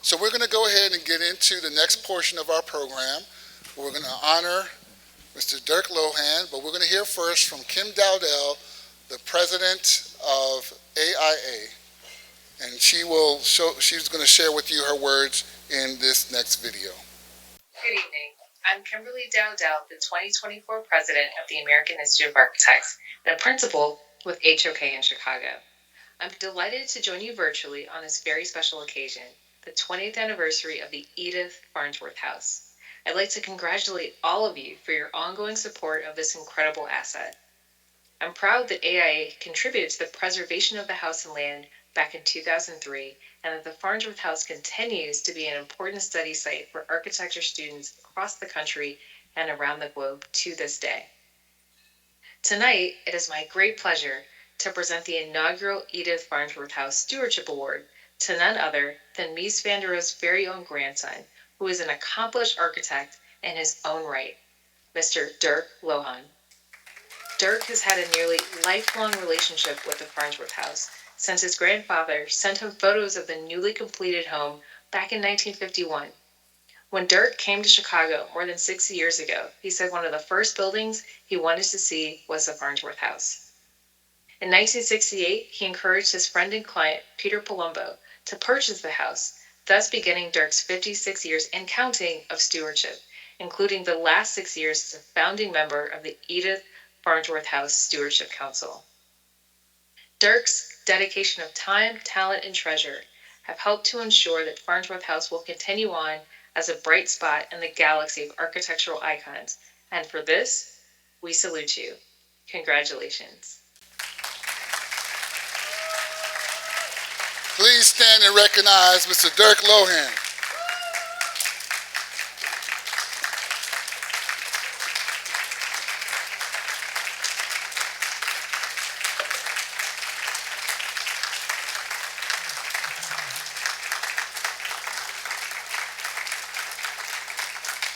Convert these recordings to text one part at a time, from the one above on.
So we're going to go ahead and get into the next portion of our program. We're going to honor Mr. Dirk Lohan, but we're going to hear first from Kim Dowdell, the president of AIA, and she's going to share with you her words in this next video. Good evening. I'm Kimberly Dowdell, the 2024 president of the American Institute of Architects and a principal with HOK in Chicago. I'm delighted to join you virtually on this very special occasion, the 20th anniversary of the Edith Farnsworth House. I'd like to congratulate all of you for your ongoing support of this incredible asset. I'm proud that AIA contributed to the preservation of the house and land back in 2003, and that the Farnsworth House continues to be an important study site for architecture students across the country and around the globe to this day. Tonight, it is my great pleasure to present the inaugural Edith Farnsworth House Stewardship Award to none other than Mies van der Rohe's very own grandson, who is an accomplished architect in his own right, Mr. Dirk Lohan. Dirk has had a nearly lifelong relationship with the Farnsworth House since his grandfather sent him photos of the newly completed home back in 1951. When Dirk came to Chicago more than 60 years ago, he said one of the first buildings he wanted to see was the Farnsworth House. In 1968, he encouraged his friend and client, Peter Palumbo, to purchase the house, thus beginning Dirk's 56 years and counting of stewardship, including the last 6 years as a founding member of the Edith Farnsworth House Stewardship Council. Dirk's dedication of time, talent, and treasure have helped to ensure that Farnsworth House will continue on as a bright spot in the galaxy of architectural icons, and for this, we salute you. Congratulations. Please stand and recognize Mr. Dirk Lohan.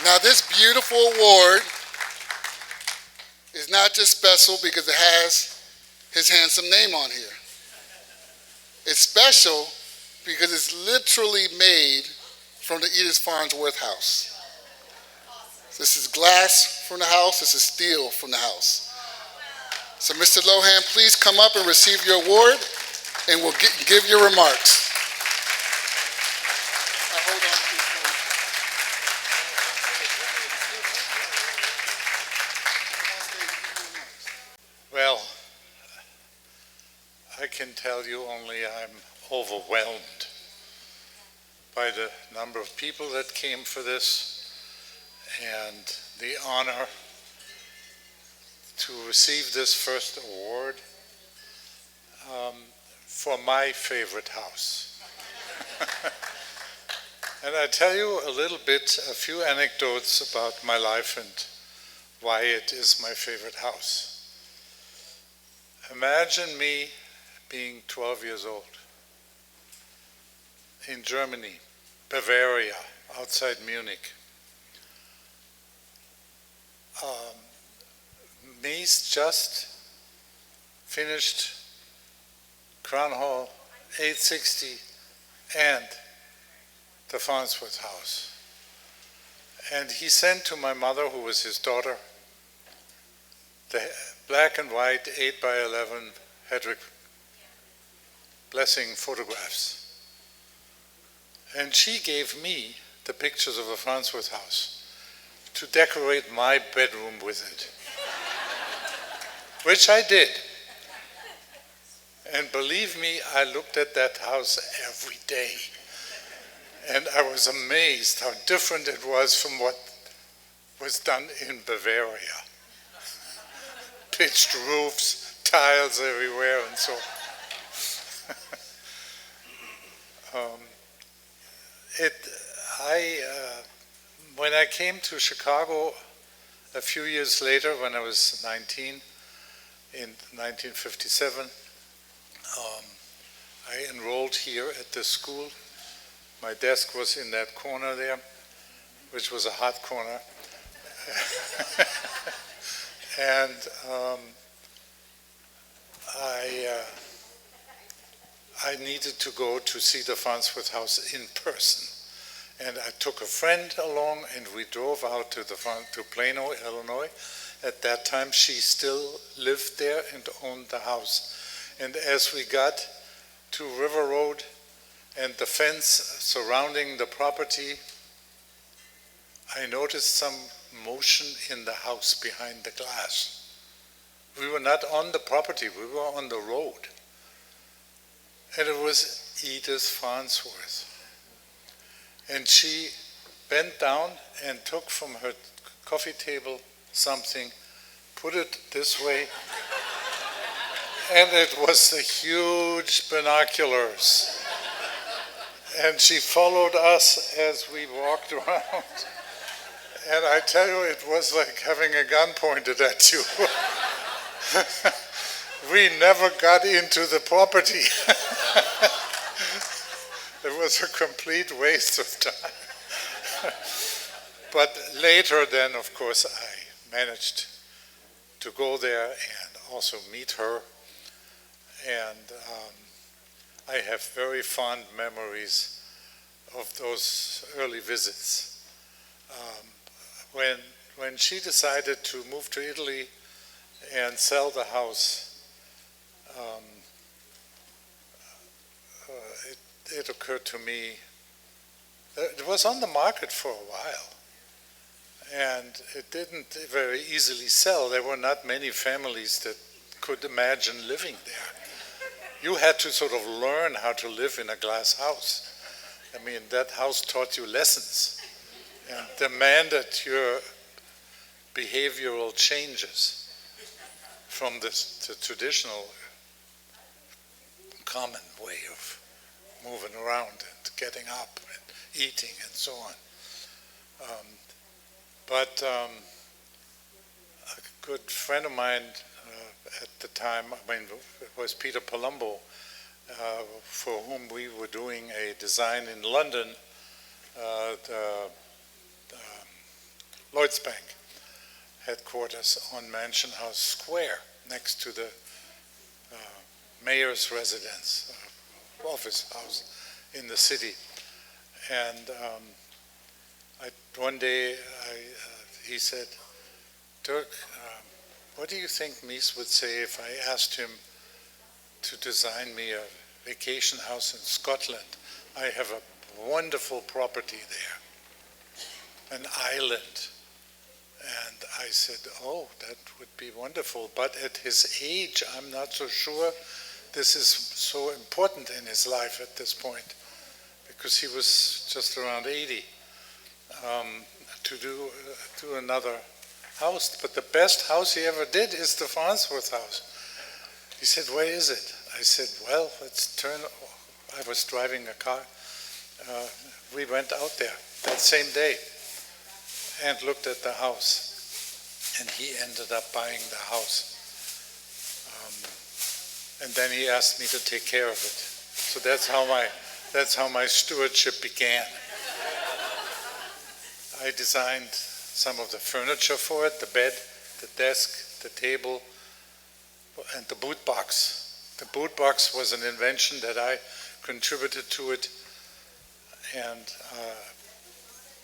Now, this beautiful award is not just special because it has his handsome name on here. It's special because it's literally made from the Edith Farnsworth House. This is glass from the house. This is steel from the house. So, Mr. Lohan, please come up and receive your award, and we'll give your remarks. Hold on, please. Well, I can tell you only I'm overwhelmed by the number of people that came for this and the honor to receive this first award for my favorite house. And I tell you a few anecdotes about my life and why it is my favorite house. Imagine me being 12 years old in Germany, Bavaria, outside Munich. Mies just finished Crown Hall 860 and the Farnsworth House. And he sent to my mother, who was his daughter, the black and white 8x11 Hedrick Blessing photographs. And she gave me the pictures of the Farnsworth House to decorate my bedroom with it, which I did. And believe me, I looked at that house every day. And I was amazed how different it was from what was done in Bavaria. Pitched roofs, tiles everywhere, and so on. When I came to Chicago a few years later, when I was 19, in 1957, I enrolled here at this school. My desk was in that corner there, which was a hot corner. And I needed to go to see the Farnsworth House in person. And I took a friend along, and we drove out to Plano, Illinois. At that time, she still lived there and owned the house. And as we got to River Road and the fence surrounding the property, I noticed some motion in the house behind the glass. We were not on the property, we were on the road. And it was Edith Farnsworth. And she bent down and took from her coffee table something, put it this way, and it was the huge binoculars. And she followed us as we walked around. And I tell you, it was like having a gun pointed at you. We never got into the property. It was a complete waste of time. But later then, of course, I managed to go there and also meet her. And I have very fond memories of those early visits. When she decided to move to Italy and sell the house, it occurred to me that it was on the market for a while, and it didn't very easily sell. There were not many families that could imagine living there. You had to sort of learn how to live in a glass house. I mean, that house taught you lessons and demanded your behavioral changes from the traditional common way of moving around and getting up and eating and so on. But a good friend of mine at the time, I mean, it was Peter Palumbo, for whom we were doing a design in London, the Lloyds Bank headquarters on Mansion House Square, next to the mayor's residence, office house in the city. And one day he said, Dirk, what do you think Mies would say if I asked him to design me a vacation house in Scotland? I have a wonderful property there, an island. And I said, oh, that would be wonderful. But at his age, I'm not so sure this is so important in his life at this point, because he was just around 80, to do another house. But the best house he ever did is the Farnsworth House. He said, where is it? I said, well, let's turn. I was driving a car. We went out there that same day and looked at the house. And he ended up buying the house. And then he asked me to take care of it. So that's how my stewardship began. I designed some of the furniture for it, the bed, the desk, the table, and the boot box. The boot box was an invention that I contributed to it, and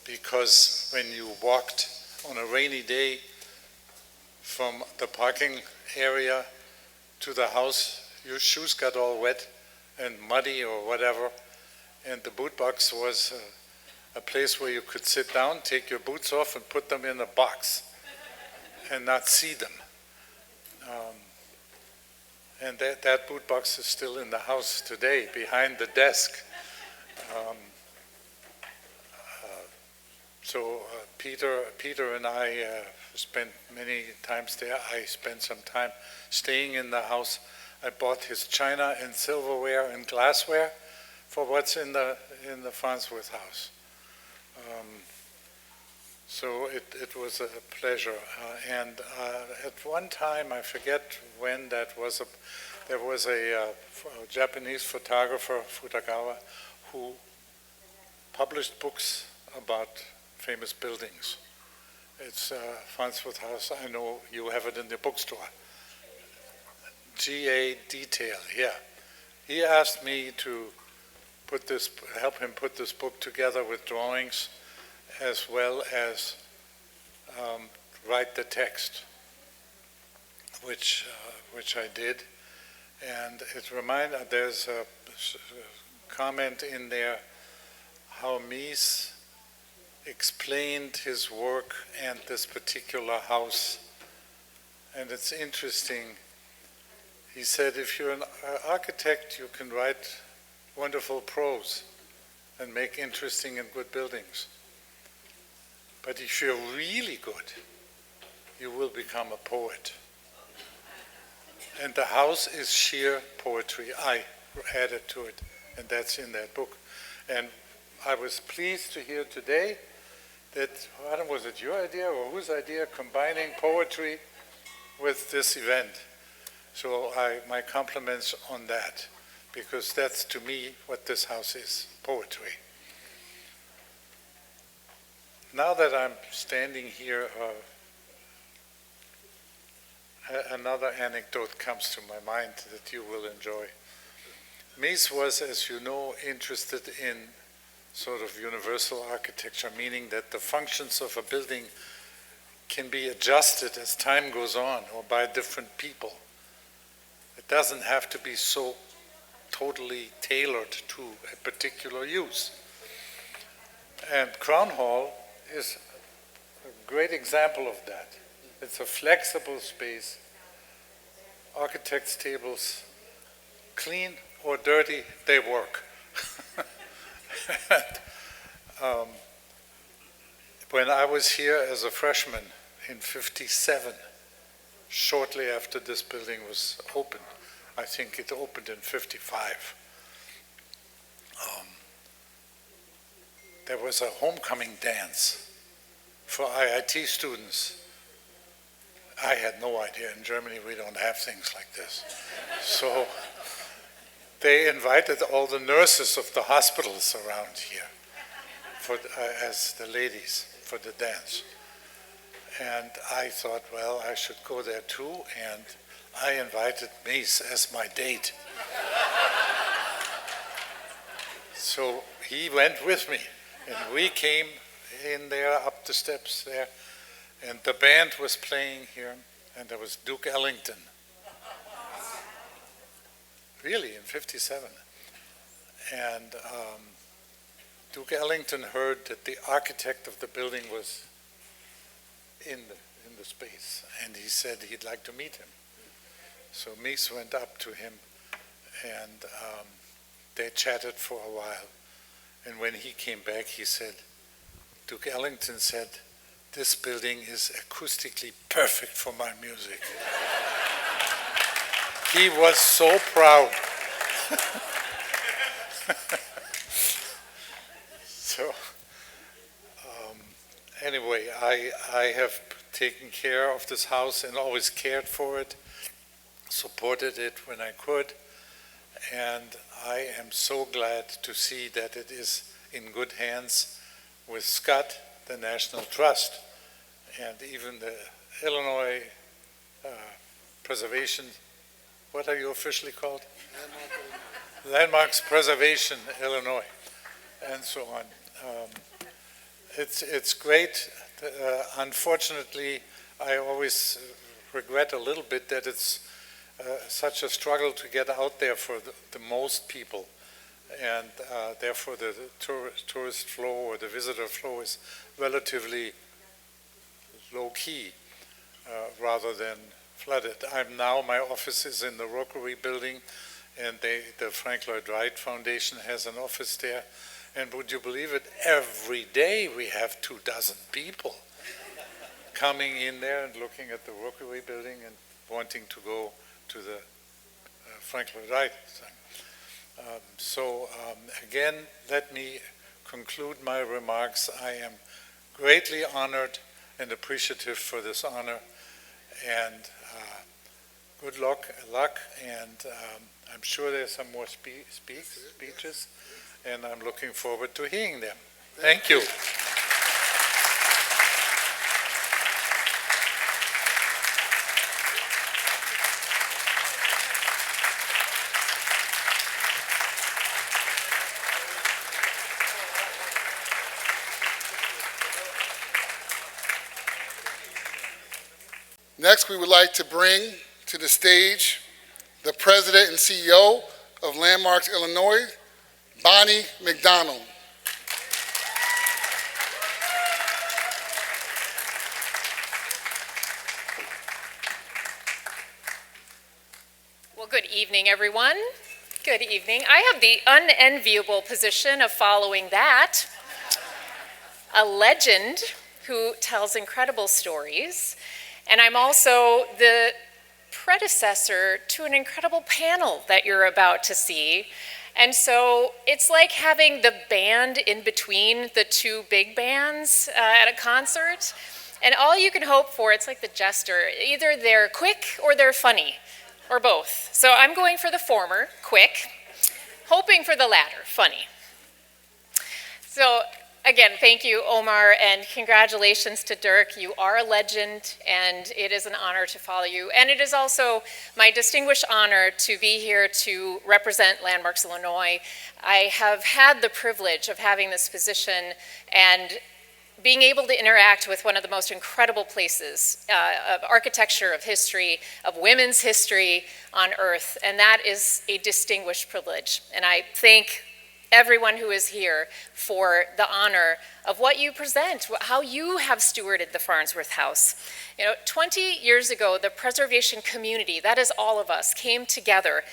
because when you walked on a rainy day from the parking area to the house, your shoes got all wet and muddy or whatever, and the boot box was a place where you could sit down, take your boots off, and put them in a box and not see them. And that boot box is still in the house today, behind the desk. So Peter and I spent many times there. I spent some time staying in the house. I bought his china and silverware and glassware for what's in the Farnsworth House. So it was a pleasure. And at one time, I forget when that was, there was a Japanese photographer, Futagawa, who published books about famous buildings. It's Farnsworth House. I know you have it in the bookstore. GA Detail, yeah. he asked me to help him put this book together with drawings, as well as write the text, which I did. And there's a comment in there how Mies explained his work and this particular house. And it's interesting. He said, if you're an architect, you can write wonderful prose and make interesting and good buildings. But if you're really good, you will become a poet. And the house is sheer poetry. I added to it, and that's in that book. And I was pleased to hear today that, I don't know, was it your idea or whose idea, combining poetry with this event? So my compliments on that, because that's to me what this house is, poetry. Now that I'm standing here, another anecdote comes to my mind that you will enjoy. Mies was, as you know, interested in sort of universal architecture, meaning that the functions of a building can be adjusted as time goes on or by different people. It doesn't have to be so totally tailored to a particular use. And Crown Hall is a great example of that. It's a flexible space. Architects' tables, clean or dirty, they work. When I was here as a freshman in '57, shortly after this building was opened, I think it opened in '55, there was a homecoming dance for IIT students. I had no idea. In Germany, we don't have things like this. So they invited all the nurses of the hospitals around here as the ladies for the dance. And I thought, well, I should go there too, and I invited Mies as my date. So he went with me, and we came in there, up the steps there, and the band was playing here, and there was Duke Ellington. Really, in '57. And Duke Ellington heard that the architect of the building was in the space, and he said he'd like to meet him. So Mies went up to him, and they chatted for a while. And when he came back, he said, Duke Ellington said, "This building is acoustically perfect for my music." He was so proud. So, anyway, I have taken care of this house and always cared for it, supported it when I could, and I am so glad to see that it is in good hands with Scott, the National Trust, and even the Illinois Preservation, what are you officially called? Landmarks Preservation, Illinois, and so on. It's great. Unfortunately, I always regret a little bit that it's such a struggle to get out there for the most people, and therefore the tourist flow or the visitor flow is relatively low-key rather than flooded. My office is in the Rockery building, and the Frank Lloyd Wright Foundation has an office there. And would you believe it, every day we have 24 people coming in there and looking at the Rockery building and wanting to go to the Frank Lloyd Wright thing. Again, let me conclude my remarks. I am greatly honored and appreciative for this honor, and good luck, and I'm sure there's some more speeches, and I'm looking forward to hearing them. Thank you. Next, we would like to bring to the stage the President and CEO of Landmarks Illinois, Bonnie McDonald. Well, good evening, everyone. Good evening. I have the unenviable position of following that. A legend who tells incredible stories, and I'm also the predecessor to an incredible panel that you're about to see. And so it's like having the band in between the two big bands at a concert. And all you can hope for, it's like the jester, either they're quick or they're funny, or both. So I'm going for the former, quick, hoping for the latter, funny. So again, thank you, Omar, and congratulations to Dirk. You are a legend, and it is an honor to follow you. And it is also my distinguished honor to be here to represent Landmarks Illinois. I have had the privilege of having this position and being able to interact with one of the most incredible places of architecture, of history, of women's history on earth, and that is a distinguished privilege. And I thank everyone who is here for the honor of what you present, how you have stewarded the Farnsworth House. 20 years ago, the preservation community, that is all of us, came together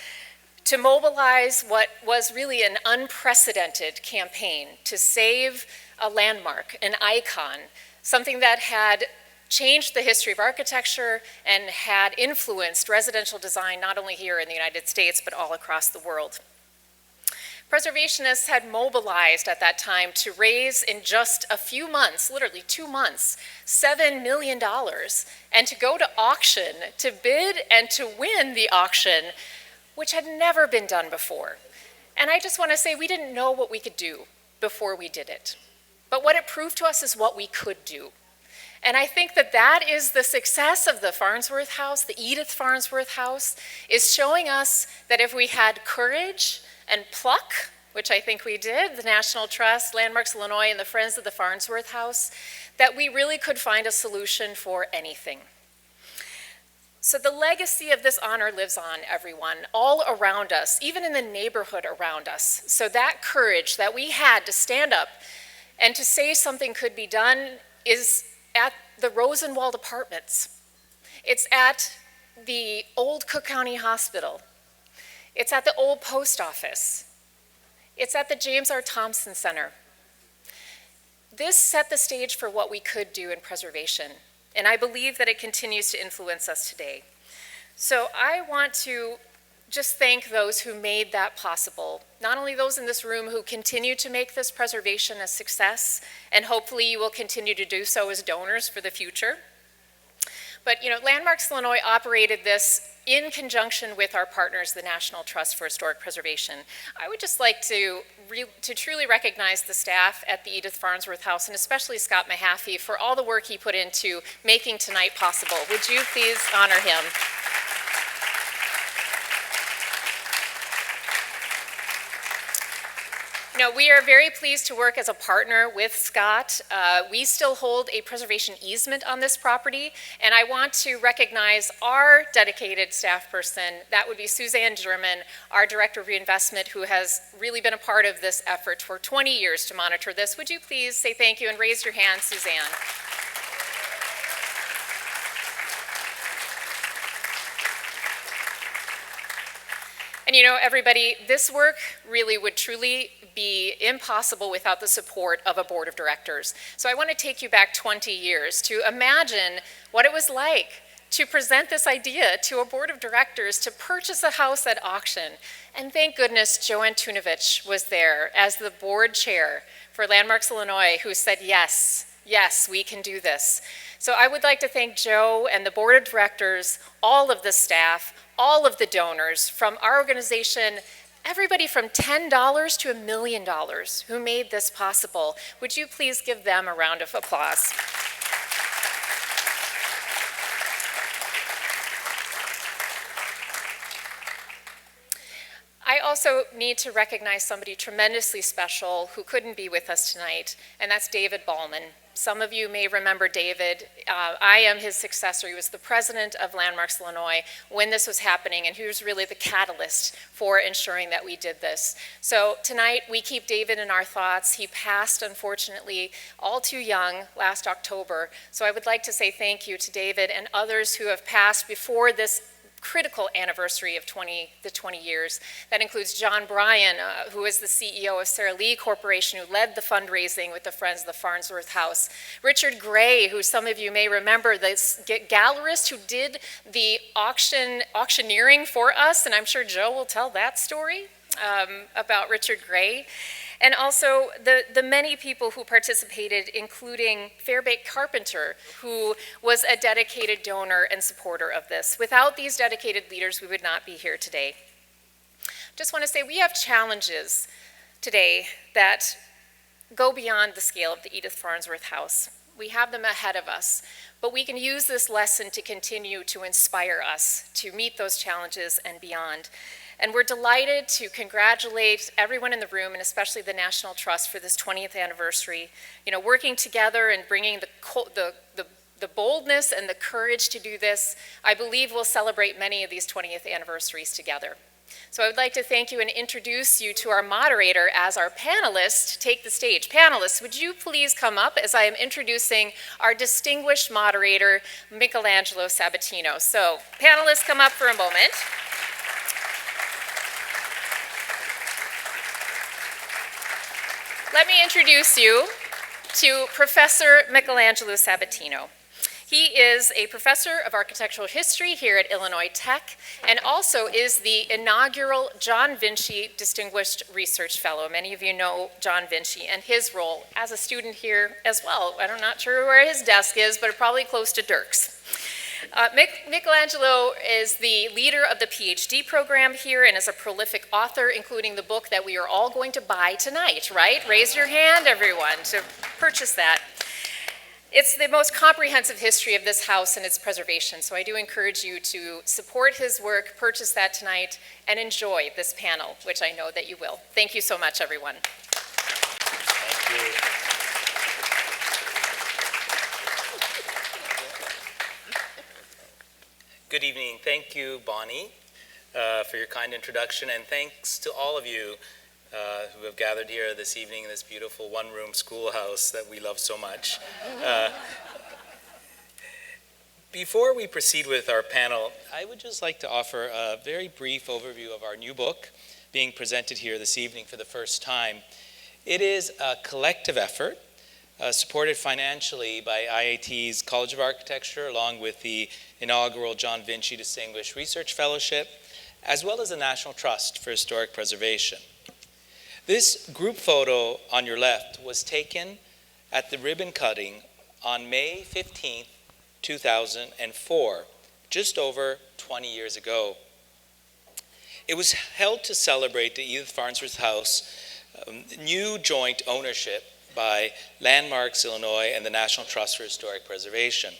to mobilize what was really an unprecedented campaign to save a landmark, an icon, something that had changed the history of architecture and had influenced residential design not only here in the United States, but all across the world. Preservationists had mobilized at that time to raise in just a few months, literally 2 months, $7 million, and to go to auction, to bid and to win the auction, which had never been done before. And I just want to say we didn't know what we could do before we did it. But what it proved to us is what we could do. And I think that that is the success of the Farnsworth House, the Edith Farnsworth House, is showing us that if we had courage and pluck, which I think we did, the National Trust, Landmarks Illinois, and the Friends of the Farnsworth House, that we really could find a solution for anything. So the legacy of this honor lives on, everyone, all around us, even in the neighborhood around us. So that courage that we had to stand up and to say something could be done is at the Rosenwald Apartments. It's at the old Cook County Hospital. It's at the old post office. It's at the James R. Thompson Center. This set the stage for what we could do in preservation, and I believe that it continues to influence us today. So I want to just thank those who made that possible, not only those in this room who continue to make this preservation a success, and hopefully you will continue to do so as donors for the future. But Landmarks Illinois operated this in conjunction with our partners, the National Trust for Historic Preservation. I would just like to truly recognize the staff at the Edith Farnsworth House, and especially Scott Mahaffey, for all the work he put into making tonight possible. Would you please honor him? We are very pleased to work as a partner with Scott. We still hold a preservation easement on this property, and I want to recognize our dedicated staff person. That would be Suzanne German, our Director of Reinvestment, who has really been a part of this effort for 20 years to monitor this. Would you please say thank you and raise your hand, Suzanne? And everybody, this work really would truly be impossible without the support of a board of directors. So I want to take you back 20 years to imagine what it was like to present this idea to a board of directors to purchase a house at auction. And thank goodness Joanne Tunovich was there as the board chair for Landmarks Illinois, who said, yes, we can do this. So I would like to thank Joe and the board of directors, all of the staff, all of the donors from our organization, everybody from $10 to $1 million who made this possible. Would you please give them a round of applause? I also need to recognize somebody tremendously special who couldn't be with us tonight, and that's David Ballman. some of you may remember David. I am his successor. He was the president of Landmarks Illinois when this was happening, and he was really the catalyst for ensuring that we did this. So tonight, we keep David in our thoughts. He passed, unfortunately, all too young last October. So I would like to say thank you to David and others who have passed before this critical anniversary of the 20 years. That includes John Bryan, who is the CEO of Sara Lee Corporation, who led the fundraising with the Friends of the Farnsworth House. Richard Gray, who some of you may remember, the gallerist who did the auctioneering for us, and I'm sure Joe will tell that story about Richard Gray. And also the many people who participated, including Fairbank Carpenter, who was a dedicated donor and supporter of this. Without these dedicated leaders, we would not be here today. Just want to say we have challenges today that go beyond the scale of the Edith Farnsworth House. We have them ahead of us, but we can use this lesson to continue to inspire us to meet those challenges and beyond. And we're delighted to congratulate everyone in the room, and especially the National Trust, for this 20th anniversary. You know, working together and bringing the boldness and the courage to do this, I believe we'll celebrate many of these 20th anniversaries together. So I would like to thank you and introduce you to our moderator as our panelists take the stage. Panelists, would you please come up as I am introducing our distinguished moderator, Michelangelo Sabatino. So panelists, come up for a moment. Let me introduce you to Professor Michelangelo Sabatino. He is a professor of architectural history here at Illinois Tech and also is the inaugural John Vinci Distinguished Research Fellow. Many of you know John Vinci and his role as a student here as well. I'm not sure where his desk is, but probably close to Dirk's. Michelangelo is the leader of the PhD program here and is a prolific author, including the book that we are all going to buy tonight, right? Raise your hand, everyone, to purchase that. It's the most comprehensive history of this house and its preservation, so I do encourage you to support his work, purchase that tonight, and enjoy this panel, which I know that you will. Thank you so much, everyone. Thank you. Good evening. Thank you, Bonnie, for your kind introduction, and thanks to all of you who have gathered here this evening in this beautiful one-room schoolhouse that we love so much. Before we proceed with our panel, I would just like to offer a very brief overview of our new book being presented here this evening for the first time. It is a collective effort supported financially by IAT's College of Architecture, along with the inaugural John Vinci Distinguished Research Fellowship, as well as the National Trust for Historic Preservation. This group photo on your left was taken at the ribbon cutting on May 15th, 2004, just over 20 years ago. It was held to celebrate the Edith Farnsworth House new joint ownership by Landmarks Illinois and the National Trust for Historic Preservation.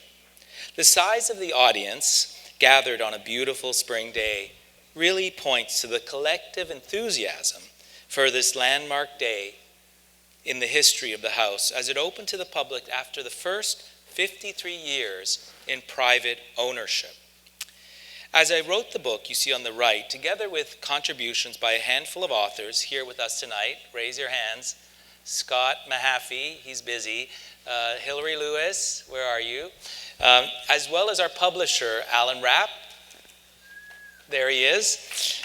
The size of the audience gathered on a beautiful spring day really points to the collective enthusiasm for this landmark day in the history of the house as it opened to the public after the first 53 years in private ownership. As I wrote the book you see on the right, together with contributions by a handful of authors here with us tonight, raise your hands, Scott Mahaffey, he's busy, Hillary Lewis, where are you? As well as our publisher, Alan Rapp, there he is.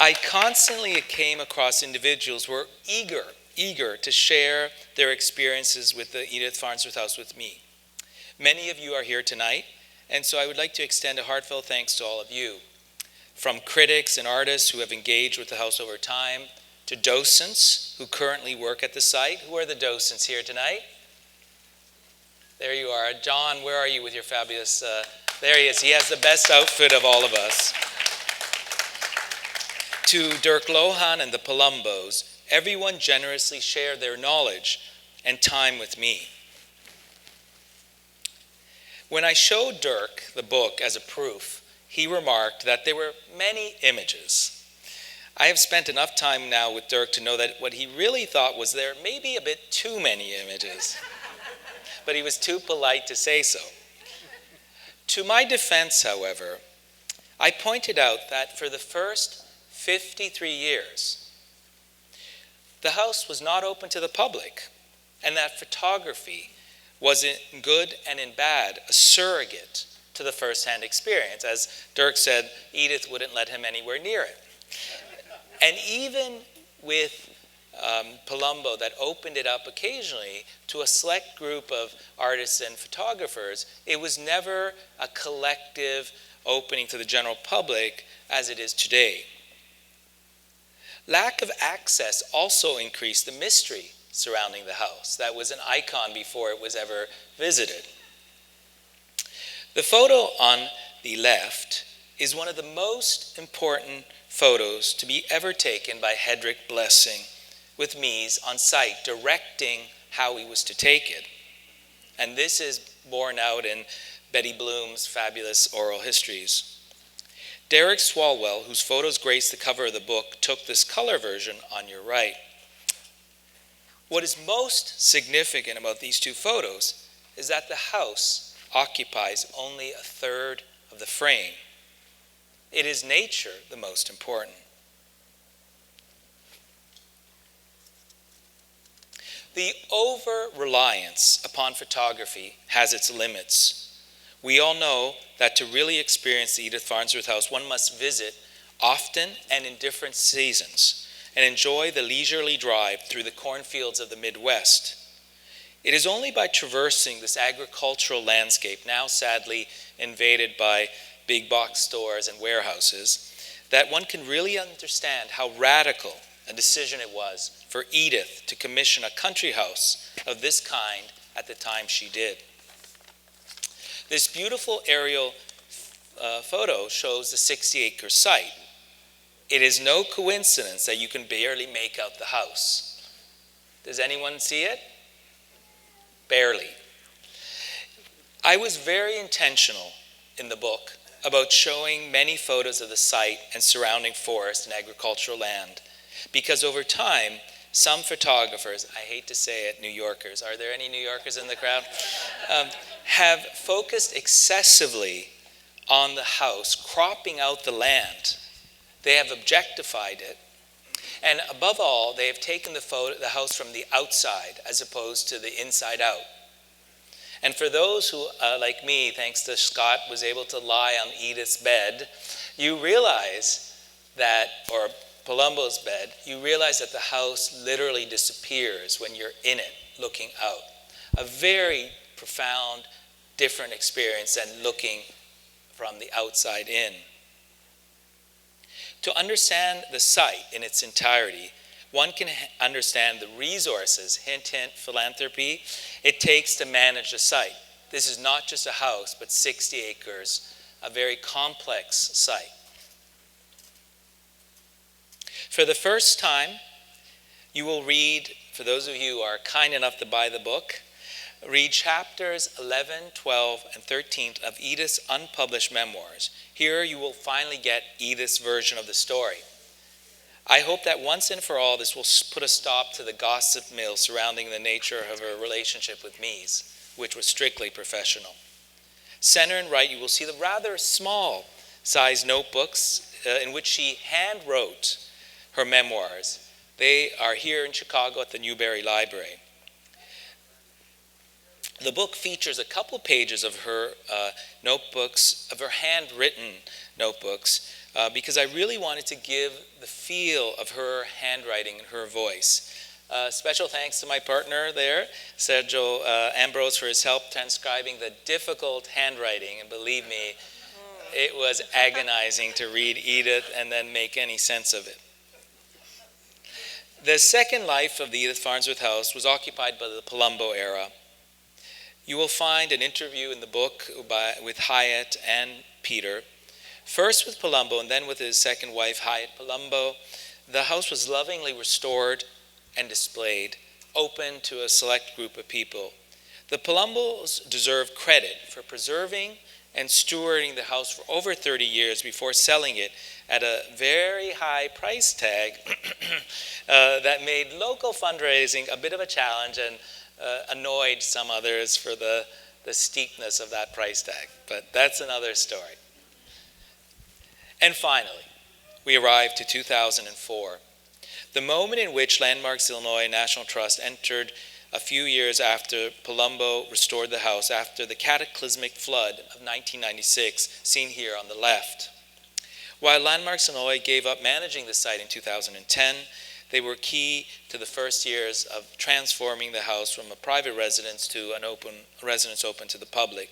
I constantly came across individuals who were eager to share their experiences with the Edith Farnsworth House with me. Many of you are here tonight, and so I would like to extend a heartfelt thanks to all of you. From critics and artists who have engaged with the house over time, to docents who currently work at the site. Who are the docents here tonight? There you are. John, where are you with your fabulous, there he is. He has the best outfit of all of us. To Dirk Lohan and the Palombos, everyone generously shared their knowledge and time with me. When I showed Dirk the book as a proof, he remarked that there were many images. I have spent enough time now with Dirk to know that what he really thought was there may be a bit too many images, but he was too polite to say so. To my defense, however, I pointed out that for the first 53 years, the house was not open to the public, and that photography was in good and in bad a surrogate to the first-hand experience. As Dirk said, Edith wouldn't let him anywhere near it. And even with Palumbo, that opened it up occasionally to a select group of artists and photographers, it was never a collective opening to the general public as it is today. Lack of access also increased the mystery surrounding the house. That was an icon before it was ever visited. The photo on the left is one of the most important photos to be ever taken by Hedrick Blessing, with Mies on site directing how he was to take it. And this is borne out in Betty Bloom's fabulous oral histories. Derek Swalwell, whose photos grace the cover of the book, took this color version on your right. What is most significant about these two photos is that the house occupies only a third of the frame. It is nature the most important. The over-reliance upon photography has its limits. We all know that to really experience the Edith Farnsworth House, one must visit often and in different seasons and enjoy the leisurely drive through the cornfields of the Midwest. It is only by traversing this agricultural landscape, now sadly invaded by big box stores and warehouses, that one can really understand how radical a decision it was for Edith to commission a country house of this kind at the time she did. This beautiful aerial photo shows the 60-acre site. It is no coincidence that you can barely make out the house. Does anyone see it? Barely. I was very intentional in the book about showing many photos of the site and surrounding forest and agricultural land, because over time, some photographers, I hate to say it, New Yorkers, are there any New Yorkers in the crowd? Have focused excessively on the house, cropping out the land. They have objectified it. And above all, they have taken the house from the outside as opposed to the inside out. And for those who, like me, thanks to Scott, was able to lie on Edith's bed, you realize that, or Palumbo's bed, you realize that the house literally disappears when you're in it, looking out. A very profound, different experience than looking from the outside in. To understand the site in its entirety, one can understand the resources, hint, hint, philanthropy, it takes to manage the site. This is not just a house, but 60 acres, a very complex site. For the first time, you will read, for those of you who are kind enough to buy the book, read chapters 11, 12, and 13 of Edith's unpublished memoirs. Here you will finally get Edith's version of the story. I hope that once and for all this will put a stop to the gossip mill surrounding the nature of her relationship with Mies, which was strictly professional. Center and right, you will see the rather small size notebooks in which she hand wrote her memoirs. They are here in Chicago at the Newberry Library. The book features a couple pages of her notebooks, of her handwritten notebooks, because I really wanted to give the feel of her handwriting and her voice. Special thanks to my partner there, Sergio Ambrose, for his help transcribing the difficult handwriting. And believe me, it was agonizing to read Edith and then make any sense of it. The second life of the Edith Farnsworth House was occupied by the Palumbo era. You will find an interview in the book with Hyatt and Peter. First with Palumbo and then with his second wife, Hyatt Palumbo. The house was lovingly restored and displayed, open to a select group of people. The Palumbos deserve credit for preserving and stewarding the house for over 30 years before selling it at a very high price tag that made local fundraising a bit of a challenge and annoyed some others for the steepness of that price tag. But that's another story. And finally, we arrived to 2004, the moment in which Landmarks Illinois National Trust entered a few years after Palumbo restored the house after the cataclysmic flood of 1996, seen here on the left. While Landmarks Illinois gave up managing the site in 2010, they were key to the first years of transforming the house from a private residence to an open residence open to the public.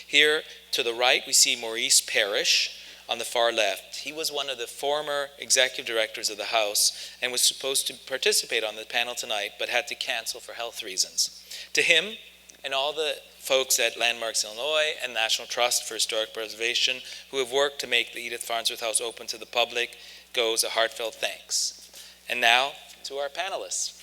Here to the right, we see Maurice Parrish on the far left. He was one of the former executive directors of the house and was supposed to participate on the panel tonight, but had to cancel for health reasons. To him and all the folks at Landmarks Illinois and National Trust for Historic Preservation who have worked to make the Edith Farnsworth House open to the public goes a heartfelt thanks. And now to our panelists.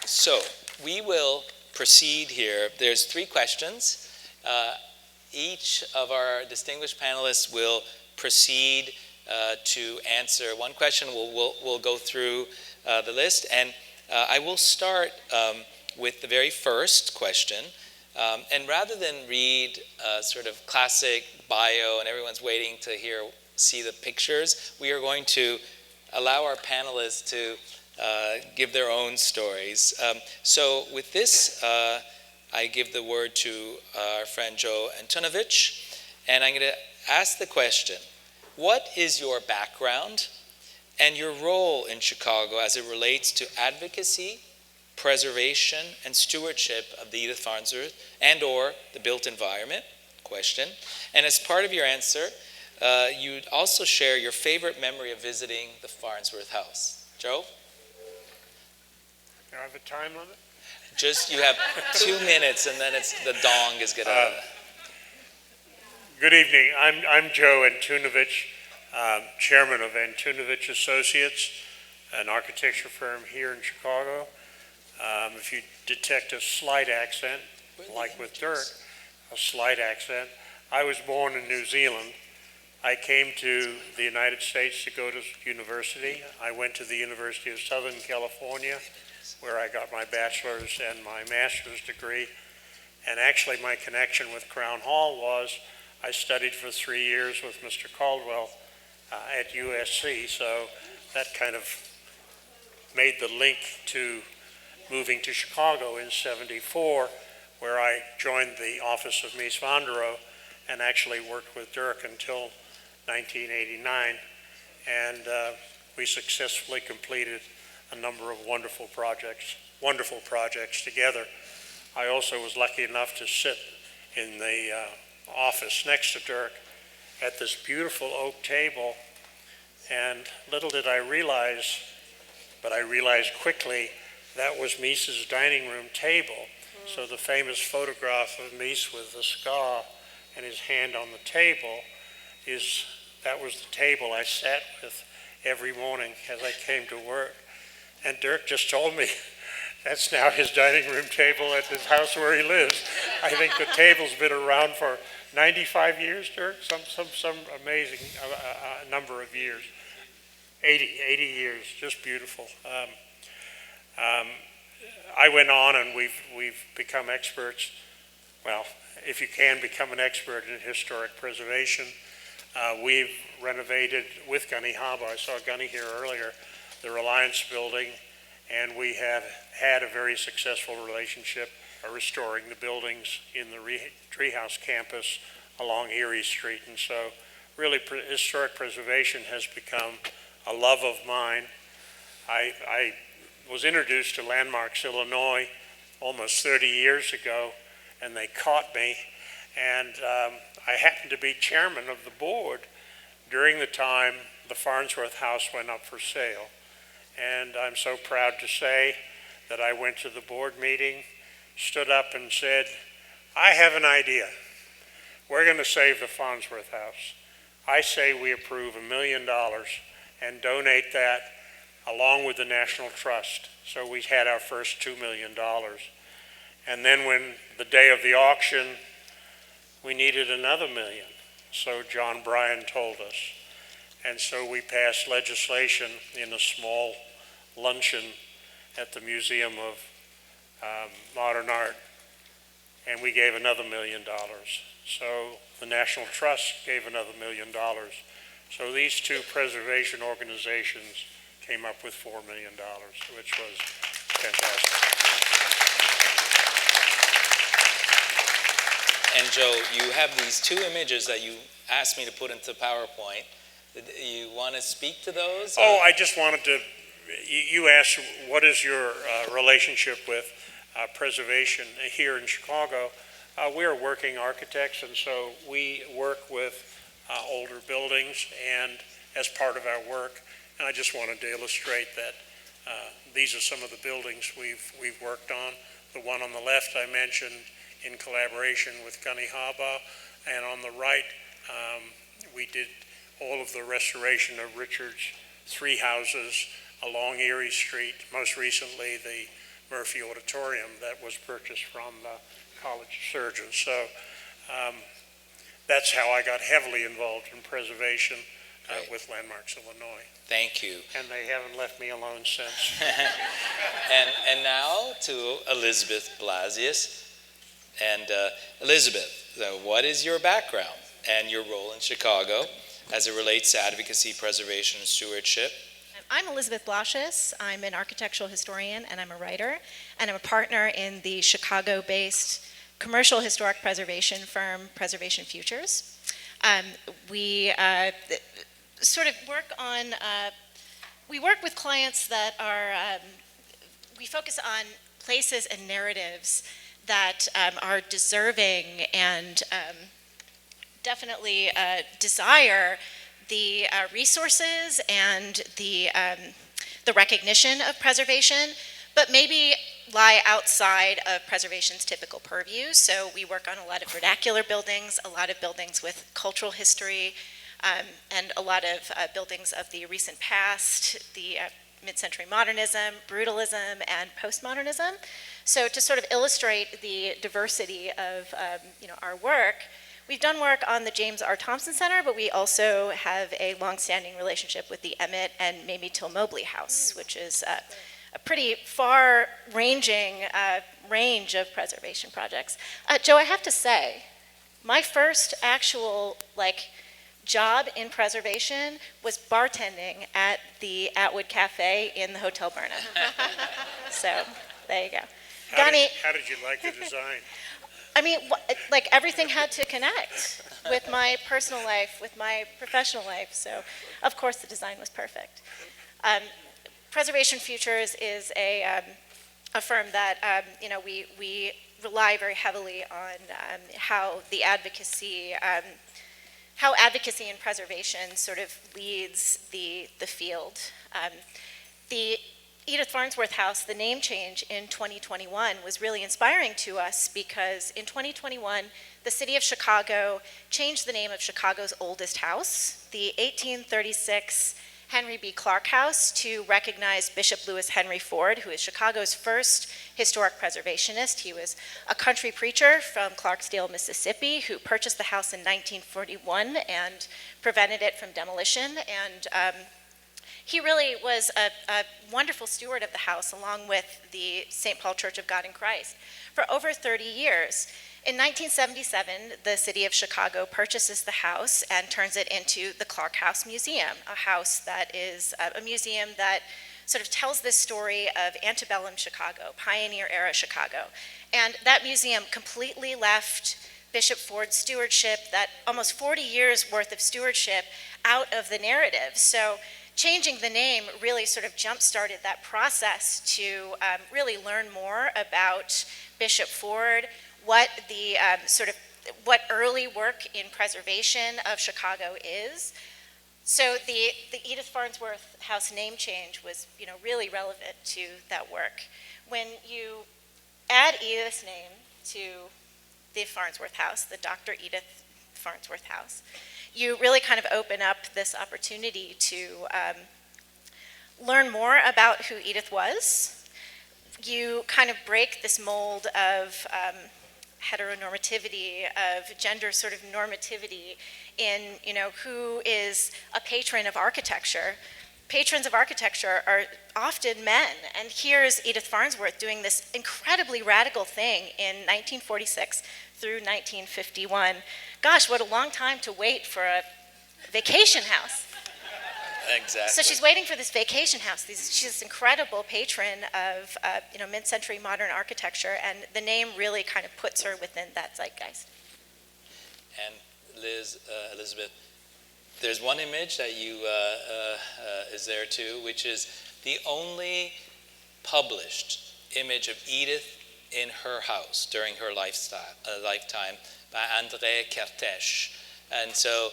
So we will proceed here. There's 3 questions. Each of our distinguished panelists will proceed to answer one question. We'll go through the list, and I will start with the very first question. And rather than read a sort of classic bio and everyone's waiting to see the pictures, we are going to allow our panelists to give their own stories. So with this, I give the word to our friend Joe Antonovich, and I'm going to ask the question, what is your background and your role in Chicago as it relates to advocacy, preservation, and stewardship of the Edith Farnsworth and or the built environment? Question. And as part of your answer, you'd also share your favorite memory of visiting the Farnsworth House. Joe? Do I have a time limit? Just, you have 2 minutes, and then the dong is going to... Good evening. I'm Joe Antunovich, chairman of Antunovich Associates, an architecture firm here in Chicago. If you detect a slight accent, like with Dirk, a slight accent, I was born in New Zealand. I came to the United States to go to university. I went to the University of Southern California, where I got my bachelor's and my master's degree. And actually my connection with Crown Hall was I studied for 3 years with Mr. Caldwell at USC, so that kind of made the link to moving to Chicago in '74, where I joined the office of Mies van der Rohe and actually worked with Dirk until 1989. And we successfully completed a number of wonderful projects together. I also was lucky enough to sit in the office next to Dirk at this beautiful oak table, and little did I realize, but I realized quickly, that was Mies's dining room table. So the famous photograph of Mies with the scar and his hand on the table that was the table I sat with every morning as I came to work. And Dirk just told me that's now his dining room table at his house where he lives. I think the table's been around for 95 years, Dirk, some amazing number of years. 80 years, just beautiful. I went on, and we've become experts. Well, if you can become an expert in historic preservation, we've renovated with Gunny Haba. I saw Gunny here earlier, the Reliance building, and we have had a very successful relationship restoring the buildings in the Treehouse campus along Erie Street. And so really historic preservation has become a love of mine. I was introduced to Landmarks Illinois almost 30 years ago, and they caught me, and I happened to be chairman of the board during the time the Farnsworth House went up for sale. And I'm so proud to say that I went to the board meeting, stood up and said, I have an idea. We're going to save the Farnsworth House. I say we approve $1 million and donate that along with the National Trust. So we had our first $2 million. And then when the day of the auction, we needed another million. So John Bryan told us. And so we passed legislation in a small luncheon at the Museum of Modern Art, and we gave another $1 million. So the National Trust gave another $1 million. So these two preservation organizations came up with $4 million, which was fantastic. And Joe, you have these two images that you asked me to put into PowerPoint. You want to speak to those? Oh, I just wanted to, you asked what is your relationship with preservation here in Chicago. We're working architects, and so we work with older buildings and as part of our work. And I just wanted to illustrate that these are some of the buildings we've worked on. The one on the left I mentioned in collaboration with Gunny Haba, and on the right we did all of the restoration of Richard's three houses along Erie Street, most recently the Murphy Auditorium that was purchased from the College of Surgeons. So that's how I got heavily involved in preservation with Landmarks Illinois. Thank you. And they haven't left me alone since. And now to Elizabeth Blasius. And Elizabeth, what is your background and your role in Chicago as it relates to advocacy, preservation, and stewardship? I'm Elizabeth Blasius. I'm an architectural historian and I'm a writer, and I'm a partner in the Chicago-based commercial historic preservation firm Preservation Futures. We sort of work on, we work with clients that are, we focus on places and narratives that are deserving and definitely desire the resources and the recognition of preservation, but maybe lie outside of preservation's typical purview. So we work on a lot of vernacular buildings, a lot of buildings with cultural history, and a lot of buildings of the recent past, the mid-century modernism, brutalism, and postmodernism. So to sort of illustrate the diversity of our work, we've done work on the James R. Thompson Center, but we also have a long-standing relationship with the Emmett and Mamie Till Mobley House, which is a pretty far-ranging range of preservation projects. Joe, I have to say, my first actual job in preservation was bartending at the Atwood Cafe in the Hotel Burnham. So there you go. How did you like the design? I mean, everything had to connect with my personal life, with my professional life. So, of course, the design was perfect. Preservation Futures is a firm that we rely very heavily on how advocacy and preservation sort of leads the field. The Edith Farnsworth House, the name change in 2021 was really inspiring to us because in 2021, the city of Chicago changed the name of Chicago's oldest house, the 1836 Henry B. Clark House, to recognize Bishop Lewis Henry Ford, who is Chicago's first historic preservationist. He was a country preacher from Clarksdale, Mississippi, who purchased the house in 1941 and prevented it from demolition. And he really was a wonderful steward of the house, along with the St. Paul Church of God in Christ, for over 30 years. In 1977, the city of Chicago purchases the house and turns it into the Clark House Museum, a house that is a museum that sort of tells this story of antebellum Chicago, pioneer-era Chicago. And that museum completely left Bishop Ford's stewardship, that almost 40 years worth of stewardship, out of the narrative. So changing the name really sort of jump-started that process to really learn more about Bishop Ford, what the what early work in preservation of Chicago is. So the Edith Farnsworth House name change was really relevant to that work. When you add Edith's name to the Farnsworth House, the Dr. Edith Farnsworth House, you really kind of open up this opportunity to learn more about who Edith was. You kind of break this mold of heteronormativity, of gender sort of normativity in, who is a patron of architecture. Patrons of architecture are often men, and here's Edith Farnsworth doing this incredibly radical thing in 1946 through 1951. Gosh, what a long time to wait for a vacation house. Exactly. So she's waiting for this vacation house. She's this incredible patron of mid-century modern architecture, and the name really kind of puts her within that zeitgeist. And Elizabeth, there's one image that is there too, which is the only published image of Edith in her house during her lifetime by André Kertész. And so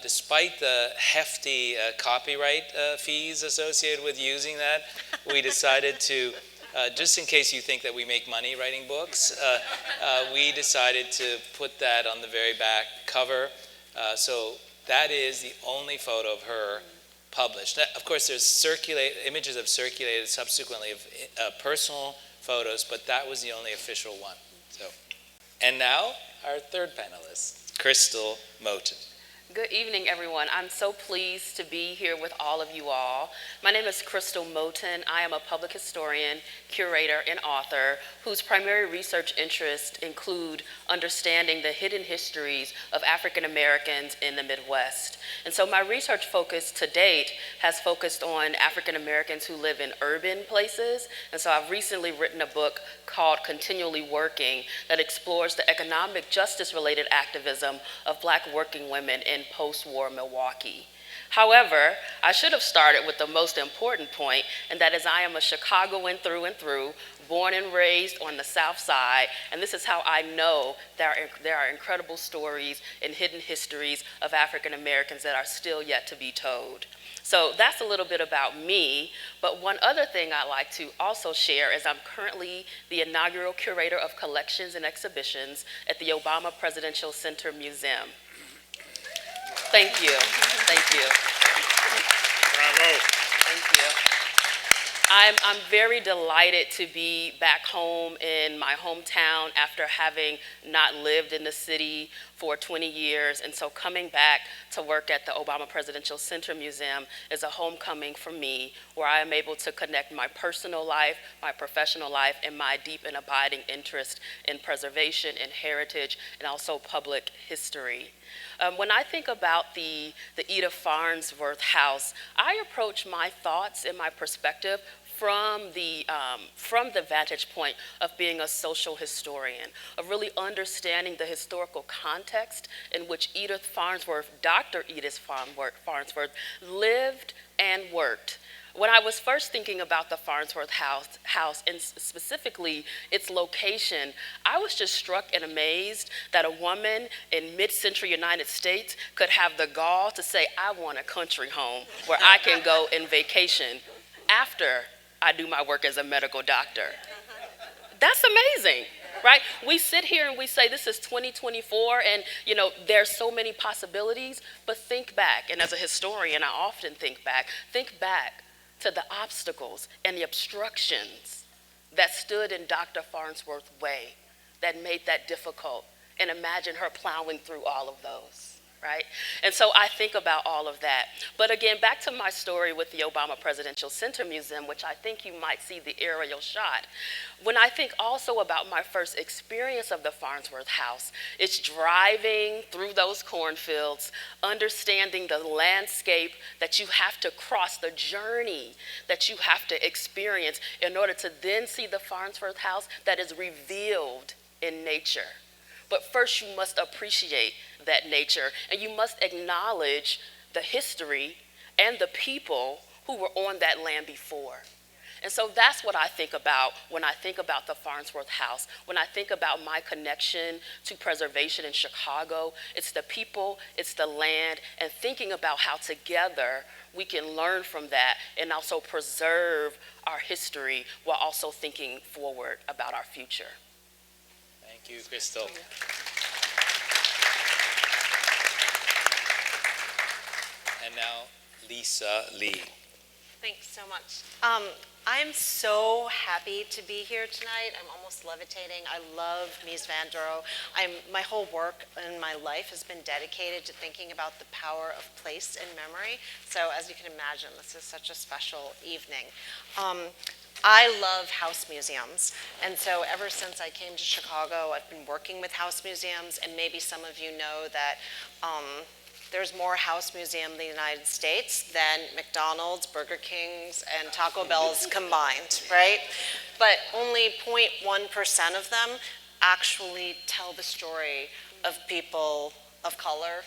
despite the hefty copyright fees associated with using that, we decided to, just in case you think that we make money writing books, we decided to put that on the very back cover. So that is the only photo of her published. Of course, there's images have circulated subsequently of personal photos, but that was the only official one. So, and now our third panelist, Crystal Moten. Good evening, everyone. I'm so pleased to be here with all of you all. My name is Crystal Moten. I am a public historian, curator, and author whose primary research interests include understanding the hidden histories of African Americans in the Midwest. And so my research focus to date has focused on African Americans who live in urban places. And so I've recently written a book called Continually Working that explores the economic justice-related activism of Black working women in post-war Milwaukee. However, I should have started with the most important point, and that is I am a Chicagoan through and through, born and raised on the South Side, and this is how I know there are incredible stories and hidden histories of African Americans that are still yet to be told. So that's a little bit about me, but one other thing I'd like to also share is I'm currently the inaugural curator of collections and exhibitions at the Obama Presidential Center Museum. Thank you. Thank you. Bravo. Thank you. I'm very delighted to be back home in my hometown after having not lived in the city for 20 years. And so coming back to work at the Obama Presidential Center Museum is a homecoming for me, where I am able to connect my personal life, my professional life, and my deep and abiding interest in preservation and heritage and also public history. When I think about the Edith Farnsworth House, I approach my thoughts and my perspective from the vantage point of being a social historian, of really understanding the historical context in which Edith Farnsworth, Dr. Edith Farnsworth, lived and worked. When I was first thinking about the Farnsworth House and specifically its location, I was just struck and amazed that a woman in mid-century United States could have the gall to say, I want a country home where I can go and vacation after I do my work as a medical doctor. That's amazing, right? We sit here and we say this is 2024 and there's so many possibilities, but think back, and as a historian I often think back to the obstacles and the obstructions that stood in Dr. Farnsworth's way that made that difficult, and imagine her plowing through all of those, right? And so I think about all of that. But again, back to my story with the Obama Presidential Center Museum, which I think you might see the aerial shot. When I think also about my first experience of the Farnsworth House, it's driving through those cornfields, understanding the landscape that you have to cross, the journey that you have to experience in order to then see the Farnsworth House that is revealed in nature. But first you must appreciate that nature, and you must acknowledge the history and the people who were on that land before. And so that's what I think about when I think about the Farnsworth House. When I think about my connection to preservation in Chicago, it's the people, it's the land, and thinking about how together we can learn from that and also preserve our history while also thinking forward about our future. Thank you, Crystal. And now, Lisa Lee. Thanks so much. I'm so happy to be here tonight. I'm almost levitating. I love Mies van der Rohe. My whole work and my life has been dedicated to thinking about the power of place and memory. So as you can imagine, this is such a special evening. I love house museums, and so ever since I came to Chicago, I've been working with house museums, and maybe some of you know that there's more house museums in the United States than McDonald's, Burger King's, and Taco Bell's combined, right? But only 0.1% of them actually tell the story of people of color,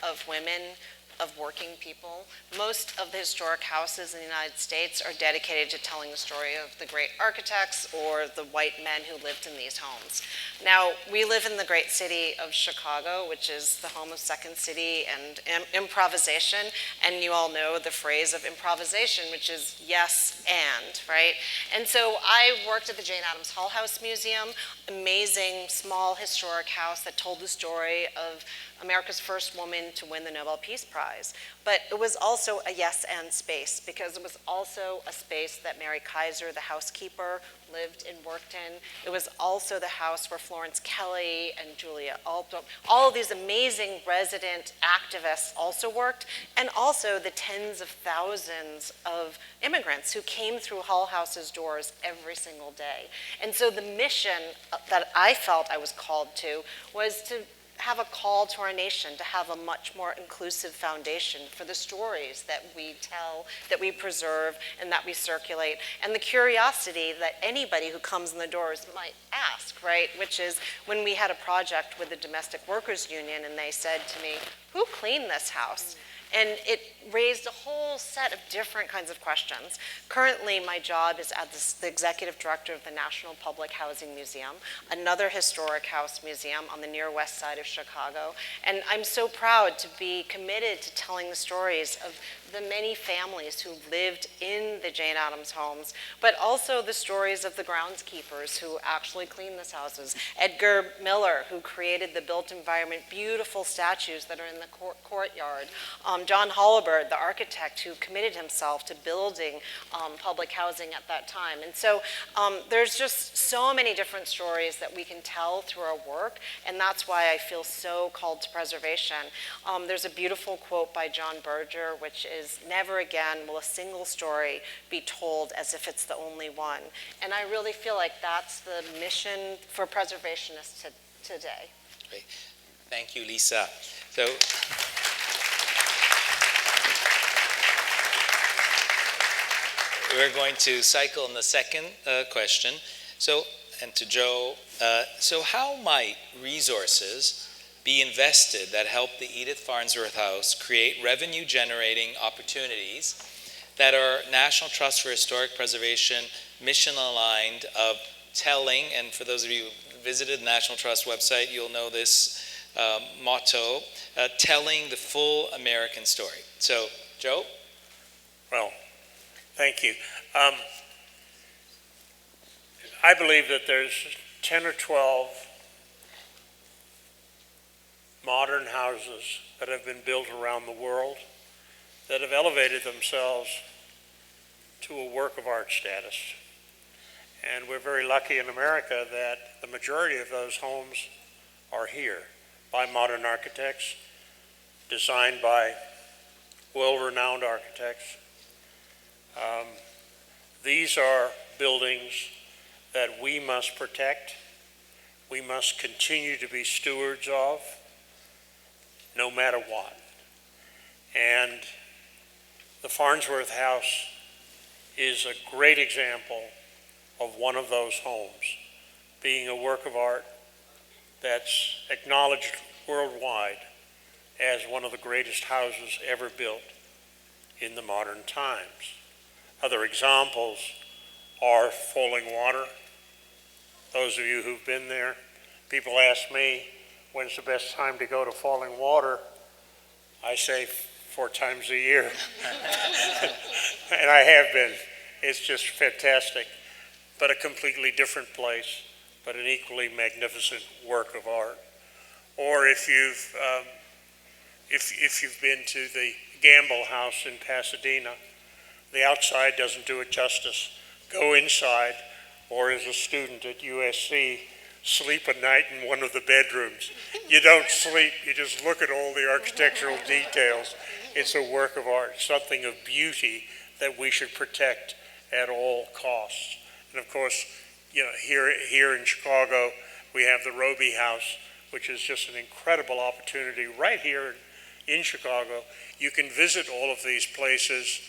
of women, of working people. Most of the historic houses in the United States are dedicated to telling the story of the great architects or the white men who lived in these homes. Now, we live in the great city of Chicago, which is the home of Second City and improvisation, and you all know the phrase of improvisation, which is yes and, right? And so I worked at the Jane Addams Hull House Museum, amazing small historic house that told the story of America's first woman to win the Nobel Peace Prize. But it was also a yes and space, because it was also a space that Mary Kaiser, the housekeeper, lived and worked in. It was also the house where Florence Kelley and Julia Alto, all of these amazing resident activists also worked, and also the tens of thousands of immigrants who came through Hull House's doors every single day. And so the mission that I felt I was called to was to have a call to our nation to have a much more inclusive foundation for the stories that we tell, that we preserve, and that we circulate, and the curiosity that anybody who comes in the doors might ask, right? Which is when we had a project with the Domestic Workers Union and they said to me, who cleaned this house? And it raised a whole set of different kinds of questions. Currently, my job is as the executive director of the National Public Housing Museum, another historic house museum on the near west side of Chicago. And I'm so proud to be committed to telling the stories of the many families who lived in the Jane Addams homes, but also the stories of the groundskeepers who actually cleaned these houses. Edgar Miller, who created the built environment, beautiful statues that are in the courtyard. John Hollibird, the architect who committed himself to building public housing at that time. And so there's just so many different stories that we can tell through our work, and that's why I feel so called to preservation. There's a beautiful quote by John Berger, which is, "Never again will a single story be told as if it's the only one." And I really feel like that's the mission for preservationists today. Great. Thank you, Lisa. So, we're going to cycle in the second question. So, and to Joe, so how might resources be invested that help the Edith Farnsworth House create revenue-generating opportunities that are National Trust for Historic Preservation mission-aligned of telling, and for those of you who visited the National Trust website, you'll know this motto, telling the full American story. So, Joe? Well, thank you. I believe that there's 10 or 12 modern houses that have been built around the world that have elevated themselves to a work of art status. And we're very lucky in America that the majority of those homes are here by modern architects, designed by world-renowned architects. These are buildings that we must protect, we must continue to be stewards of, no matter what. And the Farnsworth House is a great example of one of those homes being a work of art that's acknowledged worldwide as one of the greatest houses ever built in the modern times. Other examples are Falling Water. Those of you who've been there, people ask me, when's the best time to go to Falling Water? I say 4 times a year. And I have been. It's just fantastic. But a completely different place, but an equally magnificent work of art. Or if you've been to the Gamble House in Pasadena, The outside doesn't do it justice. Go inside, or as a student at USC, sleep a night in one of the bedrooms. You don't sleep, you just look at all the architectural details. It's a work of art, something of beauty that we should protect at all costs. And of course, here in Chicago, we have the Roby House, which is just an incredible opportunity right here in Chicago. You can visit all of these places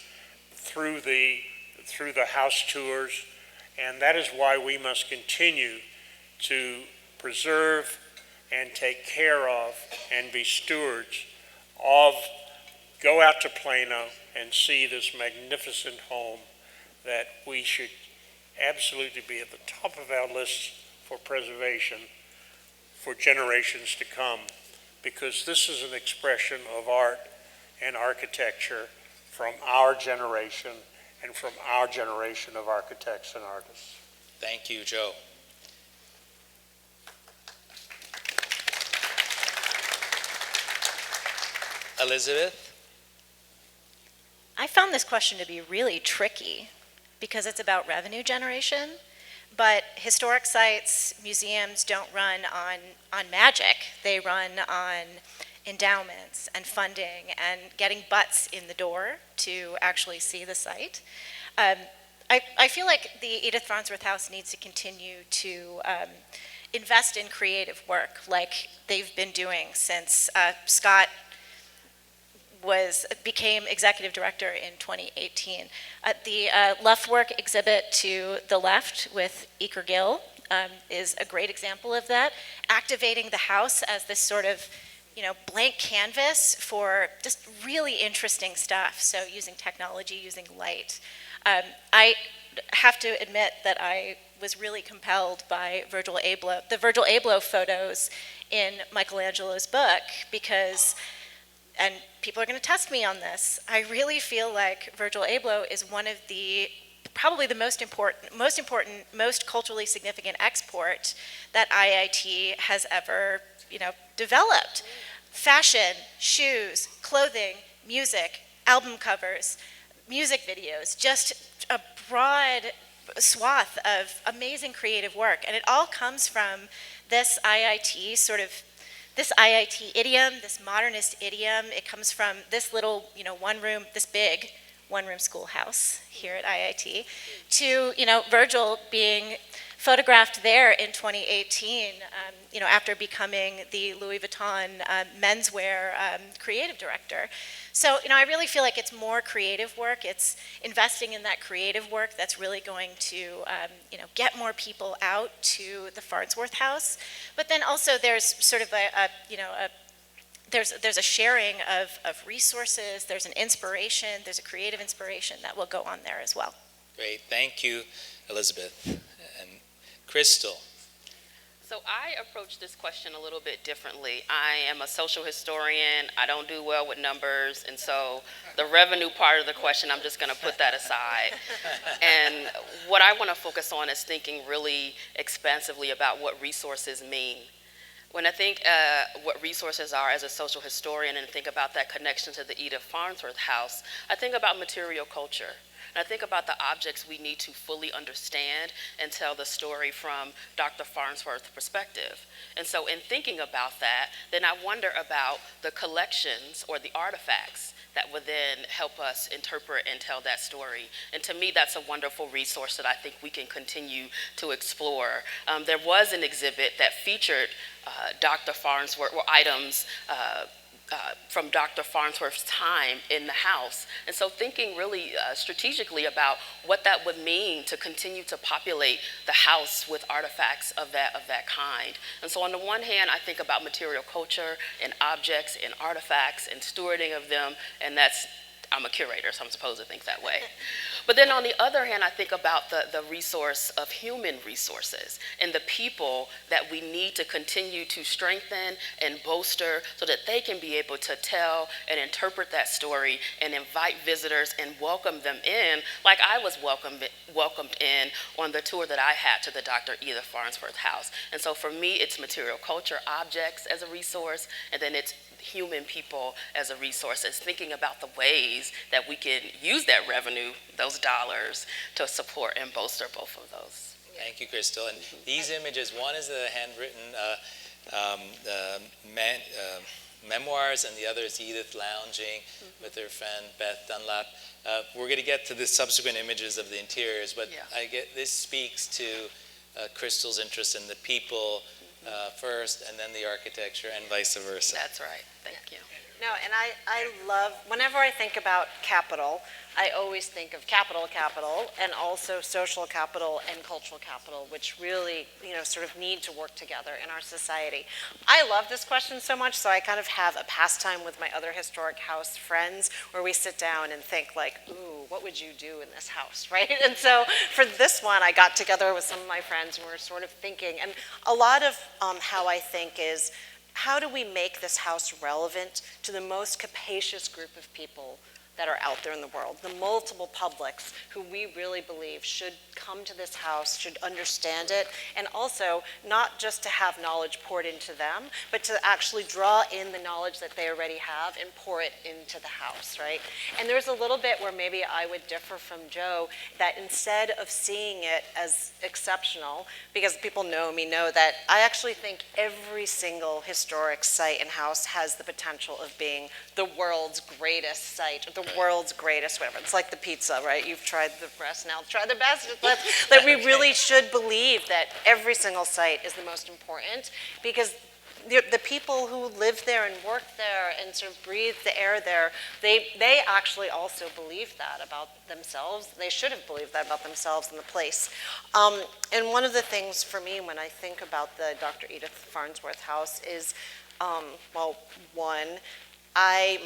through the house tours, and that is why we must continue to preserve and take care of and be stewards of. Go out to Plano and see this magnificent home that we should absolutely be at the top of our list for preservation for generations to come, because this is an expression of art and architecture from our generation and from our generation of architects and artists. Thank you, Joe. Elizabeth? I found this question to be really tricky because it's about revenue generation, but historic sites, museums don't run on magic. They run on endowments and funding and getting butts in the door to actually see the site. I feel like the Edith Farnsworth House needs to continue to invest in creative work like they've been doing since Scott became executive director in 2018. The Luftwerk exhibit to the left with Eker Gill is a great example of that, activating the house as this sort of blank canvas for just really interesting stuff. So using technology, using light. I have to admit that I was really compelled by the Virgil Abloh photos in Michelangelo's book because, and people are going to test me on this, I really feel like Virgil Abloh is one of the probably the most important, most culturally significant export that IIT has ever, developed. Fashion, shoes, clothing, music, album covers, music videos, just a broad swath of amazing creative work. And it all comes from this IIT this IIT idiom, this modernist idiom. It comes from this little, this big one-room schoolhouse here at IIT to, Virgil being photographed there in 2018, after becoming the Louis Vuitton menswear creative director. So, I really feel like it's more creative work. It's investing in that creative work that's really going to, get more people out to the Farnsworth House. But then also there's sort of there's a sharing of resources, there's an inspiration, there's a creative inspiration that will go on there as well. Great, thank you, Elizabeth. And Crystal. So I approach this question a little bit differently. I am a social historian. I don't do well with numbers, and so the revenue part of the question, I'm just going to put that aside. And what I want to focus on is thinking really expansively about what resources mean. When I think what resources are as a social historian and think about that connection to the Edith Farnsworth House, I think about material culture. And I think about the objects we need to fully understand and tell the story from Dr. Farnsworth's perspective. And so in thinking about that, then I wonder about the collections or the artifacts that would then help us interpret and tell that story. And to me, that's a wonderful resource that I think we can continue to explore. There was an exhibit that featured Dr. Farnsworth, or items from Dr. Farnsworth's time in the house. And so thinking really strategically about what that would mean to continue to populate the house with artifacts of that kind. And so on the one hand, I think about material culture and objects and artifacts and stewarding of them, and I'm a curator, so I'm supposed to think that way. But then on the other hand, I think about the resource of human resources and the people that we need to continue to strengthen and bolster so that they can be able to tell and interpret that story and invite visitors and welcome them in like I was welcomed in on the tour that I had to the Dr. Edith Farnsworth House. And so for me, it's material culture, objects as a resource, and then it's human people as a resource, as thinking about the ways that we can use that revenue, those dollars, to support and bolster both of those. Thank you, Crystal. And these images, one is the handwritten memoirs, and the other is Edith lounging with her friend Beth Dunlap. We're going to get to the subsequent images of the interiors, but this speaks to Crystal's interest in the people first, and then the architecture, and vice versa. That's right. Thank you. No, and I love, whenever I think about capital, I always think of capital, and also social capital and cultural capital, which really, sort of need to work together in our society. I love this question so much, so I kind of have a pastime with my other historic house friends where we sit down and think like, ooh, what would you do in this house, right? And so for this one, I got together with some of my friends and we were sort of thinking, and a lot of how I think is, how do we make this house relevant to the most capacious group of people that are out there in the world, the multiple publics who we really believe should come to this house, should understand it, and also not just to have knowledge poured into them, but to actually draw in the knowledge that they already have and pour it into the house, right? And there's a little bit where maybe I would differ from Joe, that instead of seeing it as exceptional, because people know me, know that I actually think every single historic site and house has the potential of being the world's greatest site, or the world's greatest, whatever. It's like the pizza, right? You've tried the best, now try the best. That we really should believe that every single site is the most important, because the people who live there and work there and sort of breathe the air there, they actually also believe that about themselves. They should have believed that about themselves and the place. And one of the things for me when I think about the Dr. Edith Farnsworth House is, well, one, I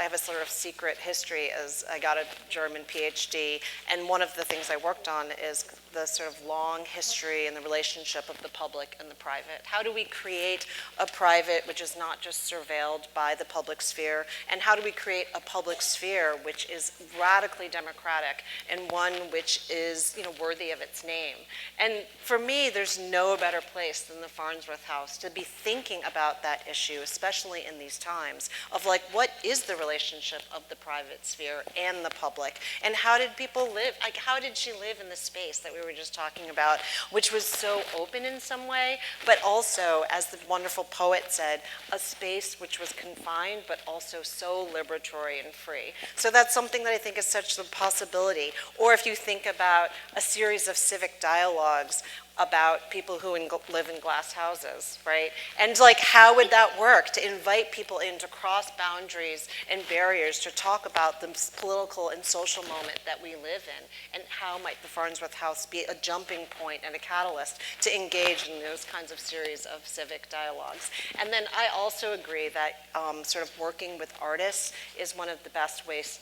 have a sort of secret history as I got a German PhD, and one of the things I worked on is the sort of long history and the relationship of the public and the private. How do we create a private which is not just surveilled by the public sphere, and how do we create a public sphere which is radically democratic and one which is, worthy of its name? And for me, there's no better place than the Farnsworth House to be thinking about that issue, especially in these times, of like, what is the relationship of the private sphere and the public? And how did people live? Like, how did she live in the space that we were just talking about, which was so open in some way, but also, as the wonderful poet said, a space which was confined, but also so liberatory and free. So that's something that I think is such a possibility. Or if you think about a series of civic dialogues about people who live in glass houses, right? And like, how would that work to invite people in to cross boundaries and barriers to talk about the political and social moment that we live in? And how might the Farnsworth House be a jumping point and a catalyst to engage in those kinds of series of civic dialogues? And then I also agree that sort of working with artists is one of the best ways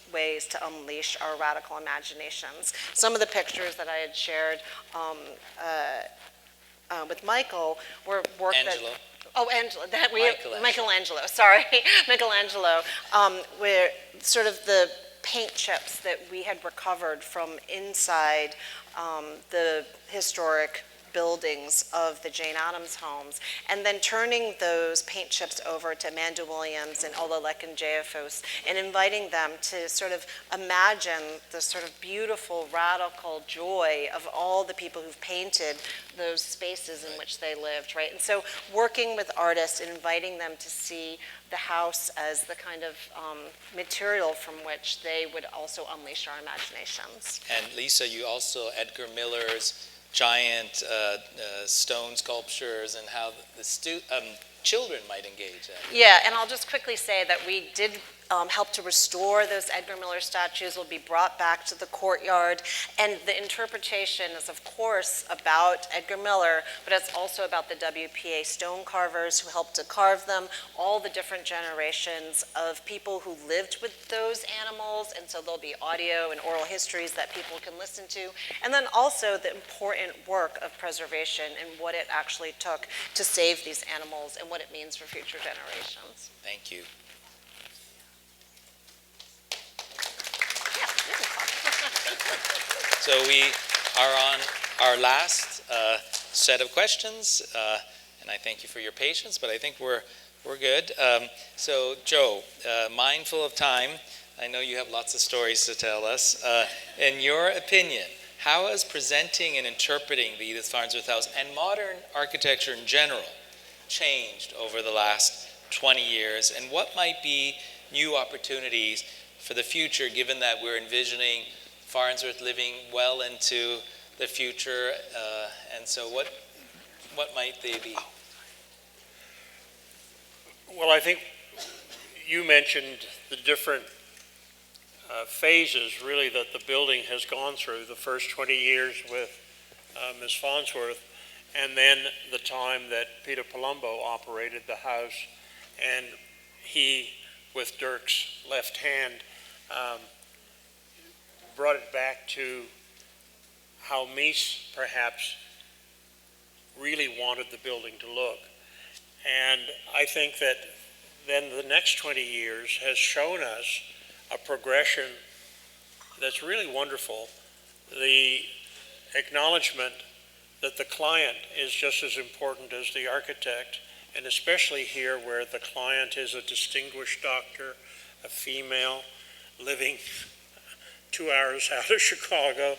to unleash our radical imaginations. Some of the pictures that I had shared with Michael were work Angelo. Angelo. Michelangelo. Sorry, Michelangelo. Where sort of the paint chips that we had recovered from inside the historic buildings of the Jane Addams homes, and then turning those paint chips over to Amanda Williams and Ola Lekin-Jayafos and inviting them to sort of imagine the sort of beautiful, radical joy of all the people who've painted those spaces in which they lived, right? And so working with artists and inviting them to see the house as the kind of material from which they would also unleash our imaginations. And Lisa, you also, Edgar Miller's giant stone sculptures, and how the children might engage that. Yeah, and I'll just quickly say that we did help to restore those Edgar Miller statues, will be brought back to the courtyard, and the interpretation is of course about Edgar Miller, but it's also about the WPA stone carvers who helped to carve them, all the different generations of people who lived with those animals, and so there'll be audio and oral histories that people can listen to, and then also the important work of preservation and what it actually took to save these animals and what it means for future generations. Thank you. So we are on our last set of questions, and I thank you for your patience, but I think we're We're good. So, Joe, mindful of time, I know you have lots of stories to tell us. In your opinion, how has presenting and interpreting the Edith Farnsworth House and modern architecture in general changed over the last 20 years? And what might be new opportunities for the future, given that we're envisioning Farnsworth living well into the future? And so what might they be? Well, I think you mentioned the different phases, really, that the building has gone through. The first 20 years with Ms. Farnsworth, and then the time that Peter Palumbo operated the house, and he, with Dirk's left hand, brought it back to how Mies perhaps really wanted the building to look. And I think that then the next 20 years has shown us a progression that's really wonderful. The acknowledgement that the client is just as important as the architect, and especially here where the client is a distinguished doctor, a female, living 2 hours out of Chicago.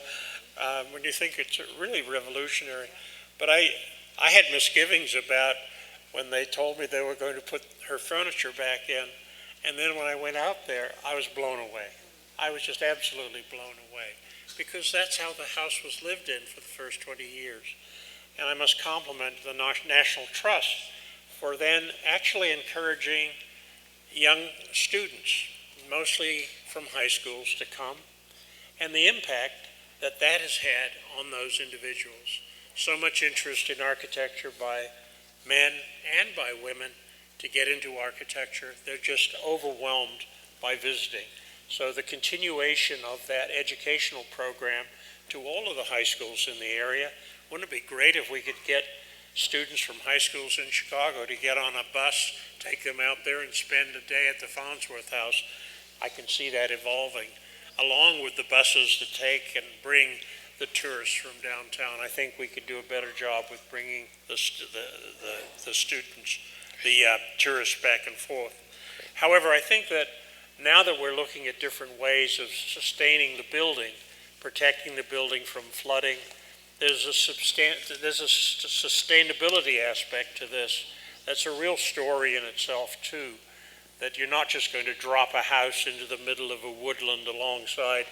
When you think it's really revolutionary. But I had misgivings about when they told me they were going to put her furniture back in. And then when I went out there, I was blown away. I was just absolutely blown away, because that's how the house was lived in for the first 20 years. And I must compliment the National Trust for then actually encouraging young students, mostly from high schools, to come, and the impact that that has had on those individuals. So much interest in architecture by men and by women to get into architecture. They're just overwhelmed by visiting. So the continuation of that educational program to all of the high schools in the area, wouldn't it be great if we could get students from high schools in Chicago to get on a bus, take them out there and spend a day at the Farnsworth House? I can see that evolving, along with the buses to take and bring the tourists from downtown. I think we could do a better job with bringing the students, the tourists back and forth. However, I think that now that we're looking at different ways of sustaining the building, protecting the building from flooding, there's a sustainability aspect to this that's a real story in itself too, that you're not just going to drop a house into the middle of a woodland alongside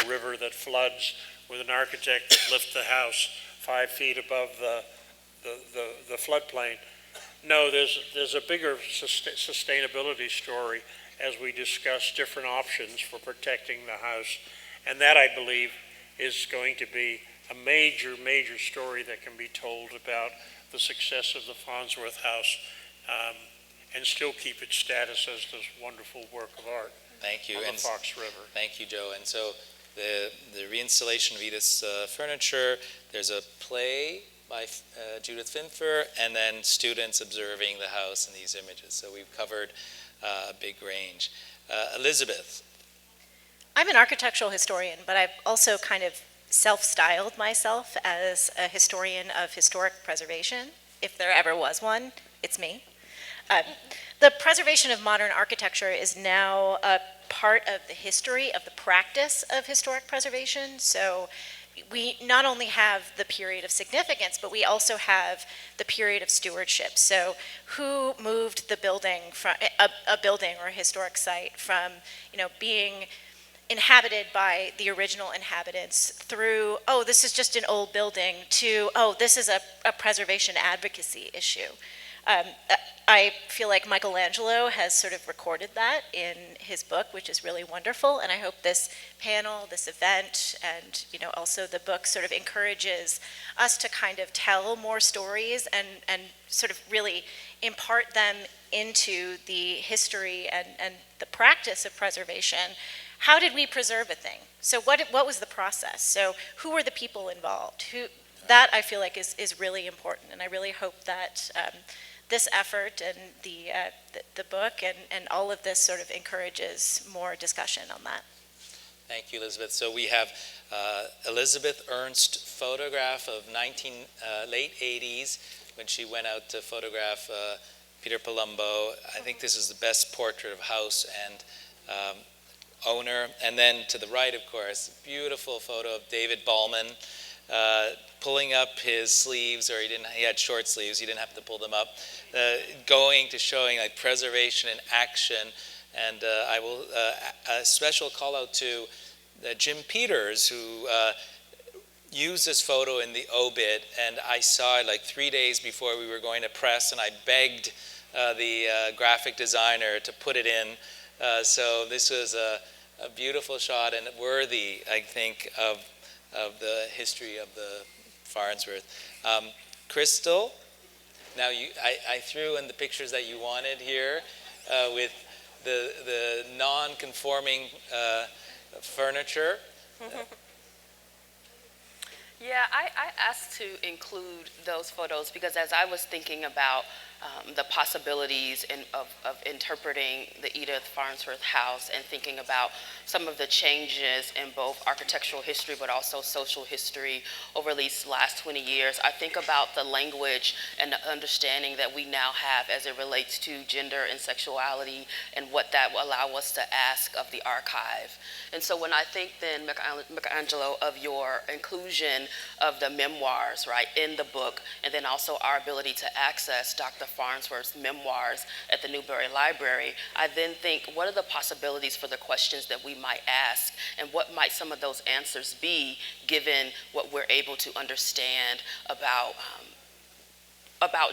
a river that floods with an architect that lifts the house 5 feet above the floodplain. No, there's a bigger sustainability story as we discuss different options for protecting the house. And that, I believe, is going to be a major, major story that can be told about the success of the Farnsworth House, and still keep its status as this wonderful work of art. Thank you. On the Fox River. Thank you, Joe. And so the reinstallation of Edith's furniture, there's a play by Judith Finfer, and then students observing the house in these images. So we've covered a big range. Elizabeth. I'm an architectural historian, but I've also kind of self-styled myself as a historian of historic preservation. If there ever was one, it's me. The preservation of modern architecture is now a part of the history of the practice of historic preservation. So we not only have the period of significance, but we also have the period of stewardship. So who moved the building from a building or a historic site from, being inhabited by the original inhabitants through, oh, this is just an old building, to, oh, this is a preservation advocacy issue. I feel like Michelangelo has sort of recorded that in his book, which is really wonderful, and I hope this panel, this event, and also the book sort of encourages us to kind of tell more stories and sort of really impart them into the history and the practice of preservation. How did we preserve a thing? So what was the process? So who were the people involved? That I feel like is really important, and I really hope that this effort and the book and all of this sort of encourages more discussion on that. Thank you, Elizabeth. So we have Elizabeth Ernst photograph of late 80s when she went out to photograph Peter Palumbo. I think this is the best portrait of house and owner. And then to the right, of course, beautiful photo of David Ballman pulling up his sleeves, or he had short sleeves, he didn't have to pull them up, going to showing like preservation in action. And I will, a special call out to Jim Peters, who used this photo in the obit, and I saw it like 3 days before we were going to press, and I begged the graphic designer to put it in. So this was a beautiful shot and worthy, I think, of the history of the Farnsworth. Crystal, now I threw in the pictures that you wanted here with the non-conforming furniture. Yeah, I asked to include those photos because as I was thinking about the possibilities of interpreting the Edith Farnsworth House and thinking about some of the changes in both architectural history but also social history over these last 20 years, I think about the language and the understanding that we now have as it relates to gender and sexuality and what that will allow us to ask of the archive. And so when I think then, Michelangelo, of your inclusion of the memoirs, right, in the book, and then also our ability to access Dr. Farnsworth's memoirs at the Newberry Library, I then think, what are the possibilities for the questions that we might ask, and what might some of those answers be, given what we're able to understand about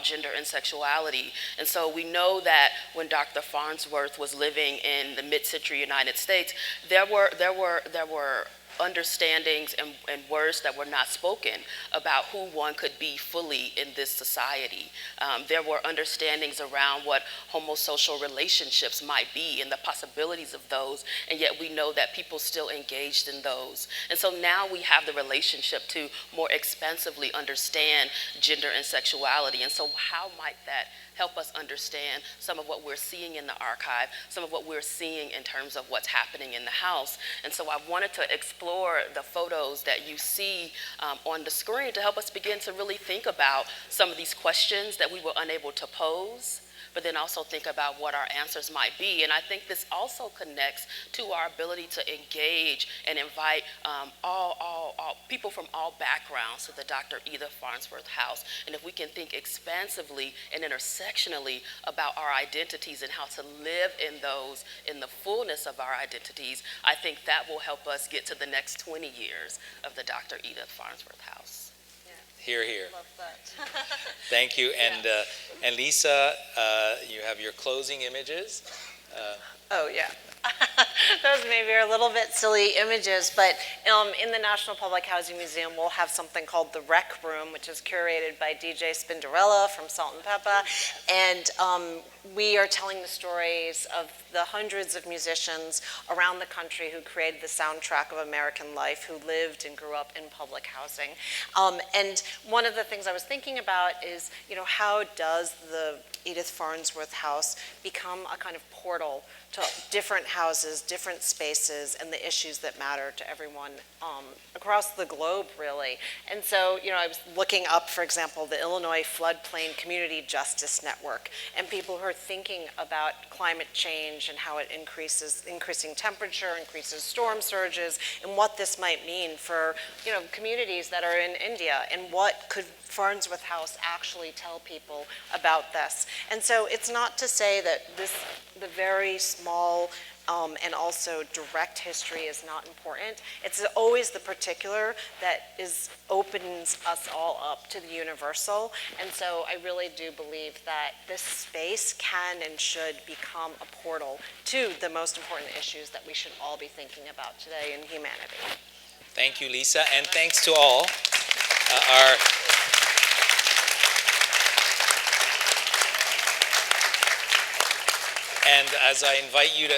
gender and sexuality. And so we know that when Dr. Farnsworth was living in the mid-century United States, there were understandings and words that were not spoken about who one could be fully in this society. There were understandings around what homosocial relationships might be and the possibilities of those, and yet we know that people still engaged in those. And so now we have the relationship to more expansively understand gender and sexuality. And so how might that help us understand some of what we're seeing in the archive, some of what we're seeing in terms of what's happening in the house? And so I wanted to explore the photos that you see on the screen to help us begin to really think about some of these questions that we were unable to pose, but then also think about what our answers might be. And I think this also connects to our ability to engage and invite all people from all backgrounds to the Dr. Edith Farnsworth House. And if we can think expansively and intersectionally about our identities and how to live in those in the fullness of our identities, I think that will help us get to the next 20 years of the Dr. Edith Farnsworth House. Hear, hear. Love that. Thank you. And Lisa, you have your closing images. Oh, yeah. Those maybe are a little bit silly images, but in the National Public Housing Museum, we'll have something called the Rec Room, which is curated by DJ Spinderella from Salt and Pepper. And we are telling the stories of the hundreds of musicians around the country who created the soundtrack of American life, who lived and grew up in public housing. And one of the things I was thinking about is, how does the Edith Farnsworth House become a kind of portal to different houses, different spaces, and the issues that matter to everyone across the globe, really. And so, I was looking up, for example, the Illinois Floodplain Community Justice Network, and people who are thinking about climate change and how it increasing temperature, increases storm surges, and what this might mean for, communities that are in India, and what could Farnsworth House actually tell people about this. And so it's not to say that the very small and also direct history is not important. It's always the particular that opens us all up to the universal. And so I really do believe that this space can and should become a portal to the most important issues that we should all be thinking about today in humanity. Thank you, Lisa, and thanks to all. And as I invite you to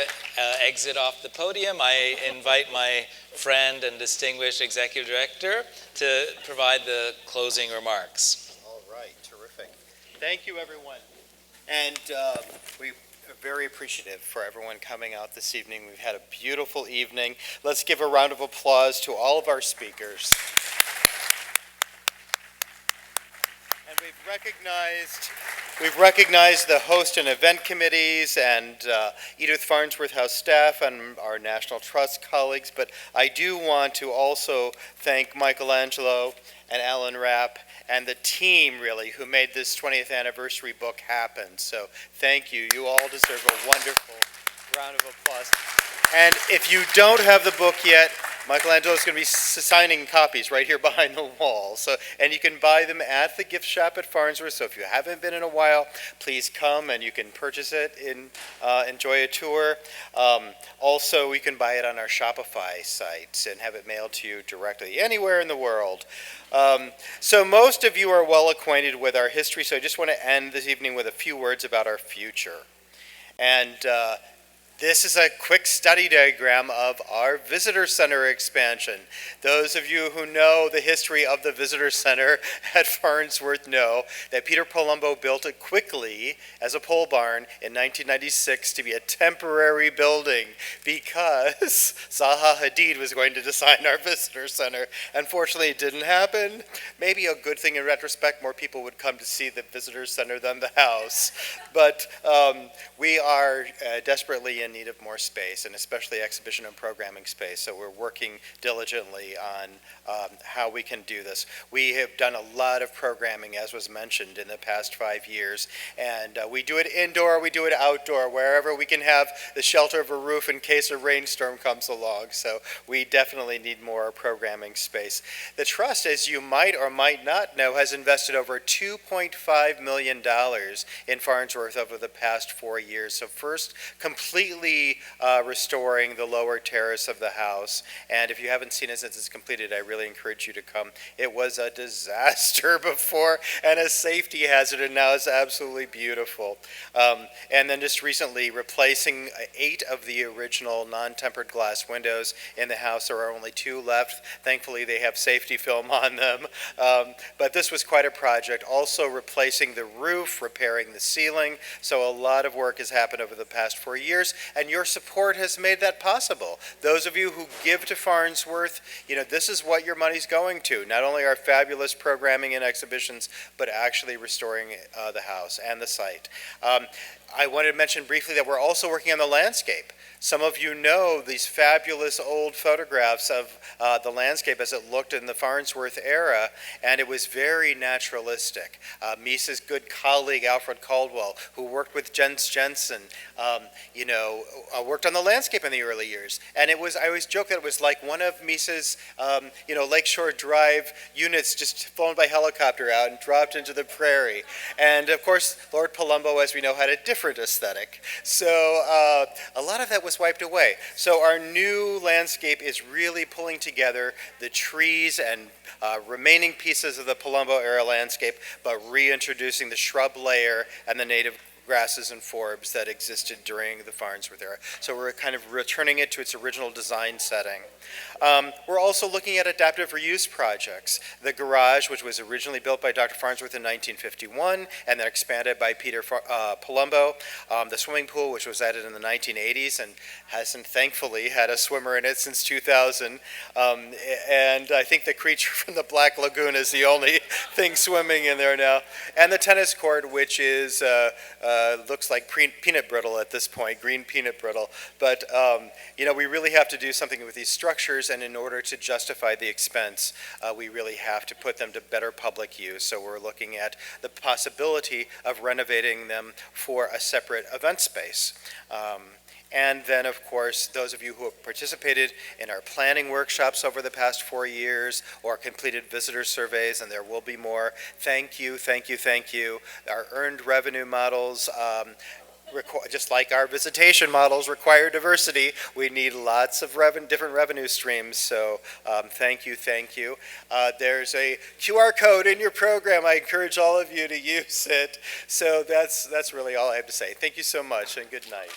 exit off the podium, I invite my friend and distinguished executive director to provide the closing remarks. All right, terrific. Thank you, everyone. And we are very appreciative for everyone coming out this evening. We've had a beautiful evening. Let's give a round of applause to all of our speakers. And we we've recognized the host and event committees and Edith Farnsworth House staff and our National Trust colleagues, but I do want to also thank Michelangelo and Alan Rapp and the team, really, who made this 20th anniversary book happen. So thank you. You all deserve a wonderful round of applause. And if you don't have the book yet, Michelangelo is going to be signing copies right here behind the wall. So, and you can buy them at the gift shop at Farnsworth. So if you haven't been in a while, please come and you can purchase it and enjoy a tour. Also, we can buy it on our Shopify site and have it mailed to you directly anywhere in the world. So most of you are well acquainted with our history, so I just want to end this evening with a few words about our future. And this is a quick study diagram of our visitor center expansion. Those of you who know the history of the visitor center at Farnsworth know that Peter Palumbo built it quickly as a pole barn in 1996 to be a temporary building because Zaha Hadid was going to design our visitor center. Unfortunately, it didn't happen. Maybe a good thing in retrospect, more people would come to see the visitor center than the house. But we are desperately in need of more space, and especially exhibition and programming space. So we're working diligently on how we can do this. We have done a lot of programming, as was mentioned, in the past 5 years, and we do it indoor, we do it outdoor, wherever we can have the shelter of a roof in case a rainstorm comes along. So we definitely need more programming space. The Trust, as you might or might not know, has invested over $2.5 million in Farnsworth over the past 4 years. So first, completely restoring the lower terrace of the house. And if you haven't seen it since it's completed, I really encourage you to come. It was a disaster before and a safety hazard, and now it's absolutely beautiful. And then just recently replacing 8 of the original non-tempered glass windows in the house. There are only 2 left. Thankfully, they have safety film on them. But this was quite a project. Also replacing the roof, repairing the ceiling. So a lot of work has happened over the past 4 years, and your support has made that possible. Those of you who give to Farnsworth, this is what your money's going to. Not only our fabulous programming and exhibitions, but actually restoring the house and the site. I wanted to mention briefly that we're also working on the landscape. Some of you know these fabulous old photographs of the landscape as it looked in the Farnsworth era, and it was very naturalistic. Misa's good colleague, Alfred Caldwell, who worked with Jens Jensen, worked on the landscape in the early years. And it was, I always joke that it was like one of Misa's, Lakeshore Drive units just flown by helicopter out and dropped into the prairie. And of course, Lord Palumbo, as we know, had a different aesthetic. So a lot of that was wiped away. So our new landscape is really pulling together the trees and remaining pieces of the Palumbo era landscape, but reintroducing the shrub layer and the native grasses and forbs that existed during the Farnsworth era. So we're kind of returning it to its original design setting. We're also looking at adaptive reuse projects. The garage, which was originally built by Dr. Farnsworth in 1951 and then expanded by Peter Palumbo. The swimming pool, which was added in the 1980s and hasn't thankfully had a swimmer in it since 2000. And I think the creature from the Black Lagoon is the only thing swimming in there now. And the tennis court, which is looks like peanut brittle at this point, green peanut brittle. But, we really have to do something with these structures, and in order to justify the expense, we really have to put them to better public use. So we're looking at the possibility of renovating them for a separate event space. And then, of course, those of you who have participated in our planning workshops over the past 4 years or completed visitor surveys, and there will be more, thank you, thank you, thank you. Our earned revenue models, just like our visitation models, require diversity. We need lots of different revenue streams, so thank you, thank you. There's a QR code in your program. I encourage all of you to use it. So that's really all I have to say. Thank you so much, and good night.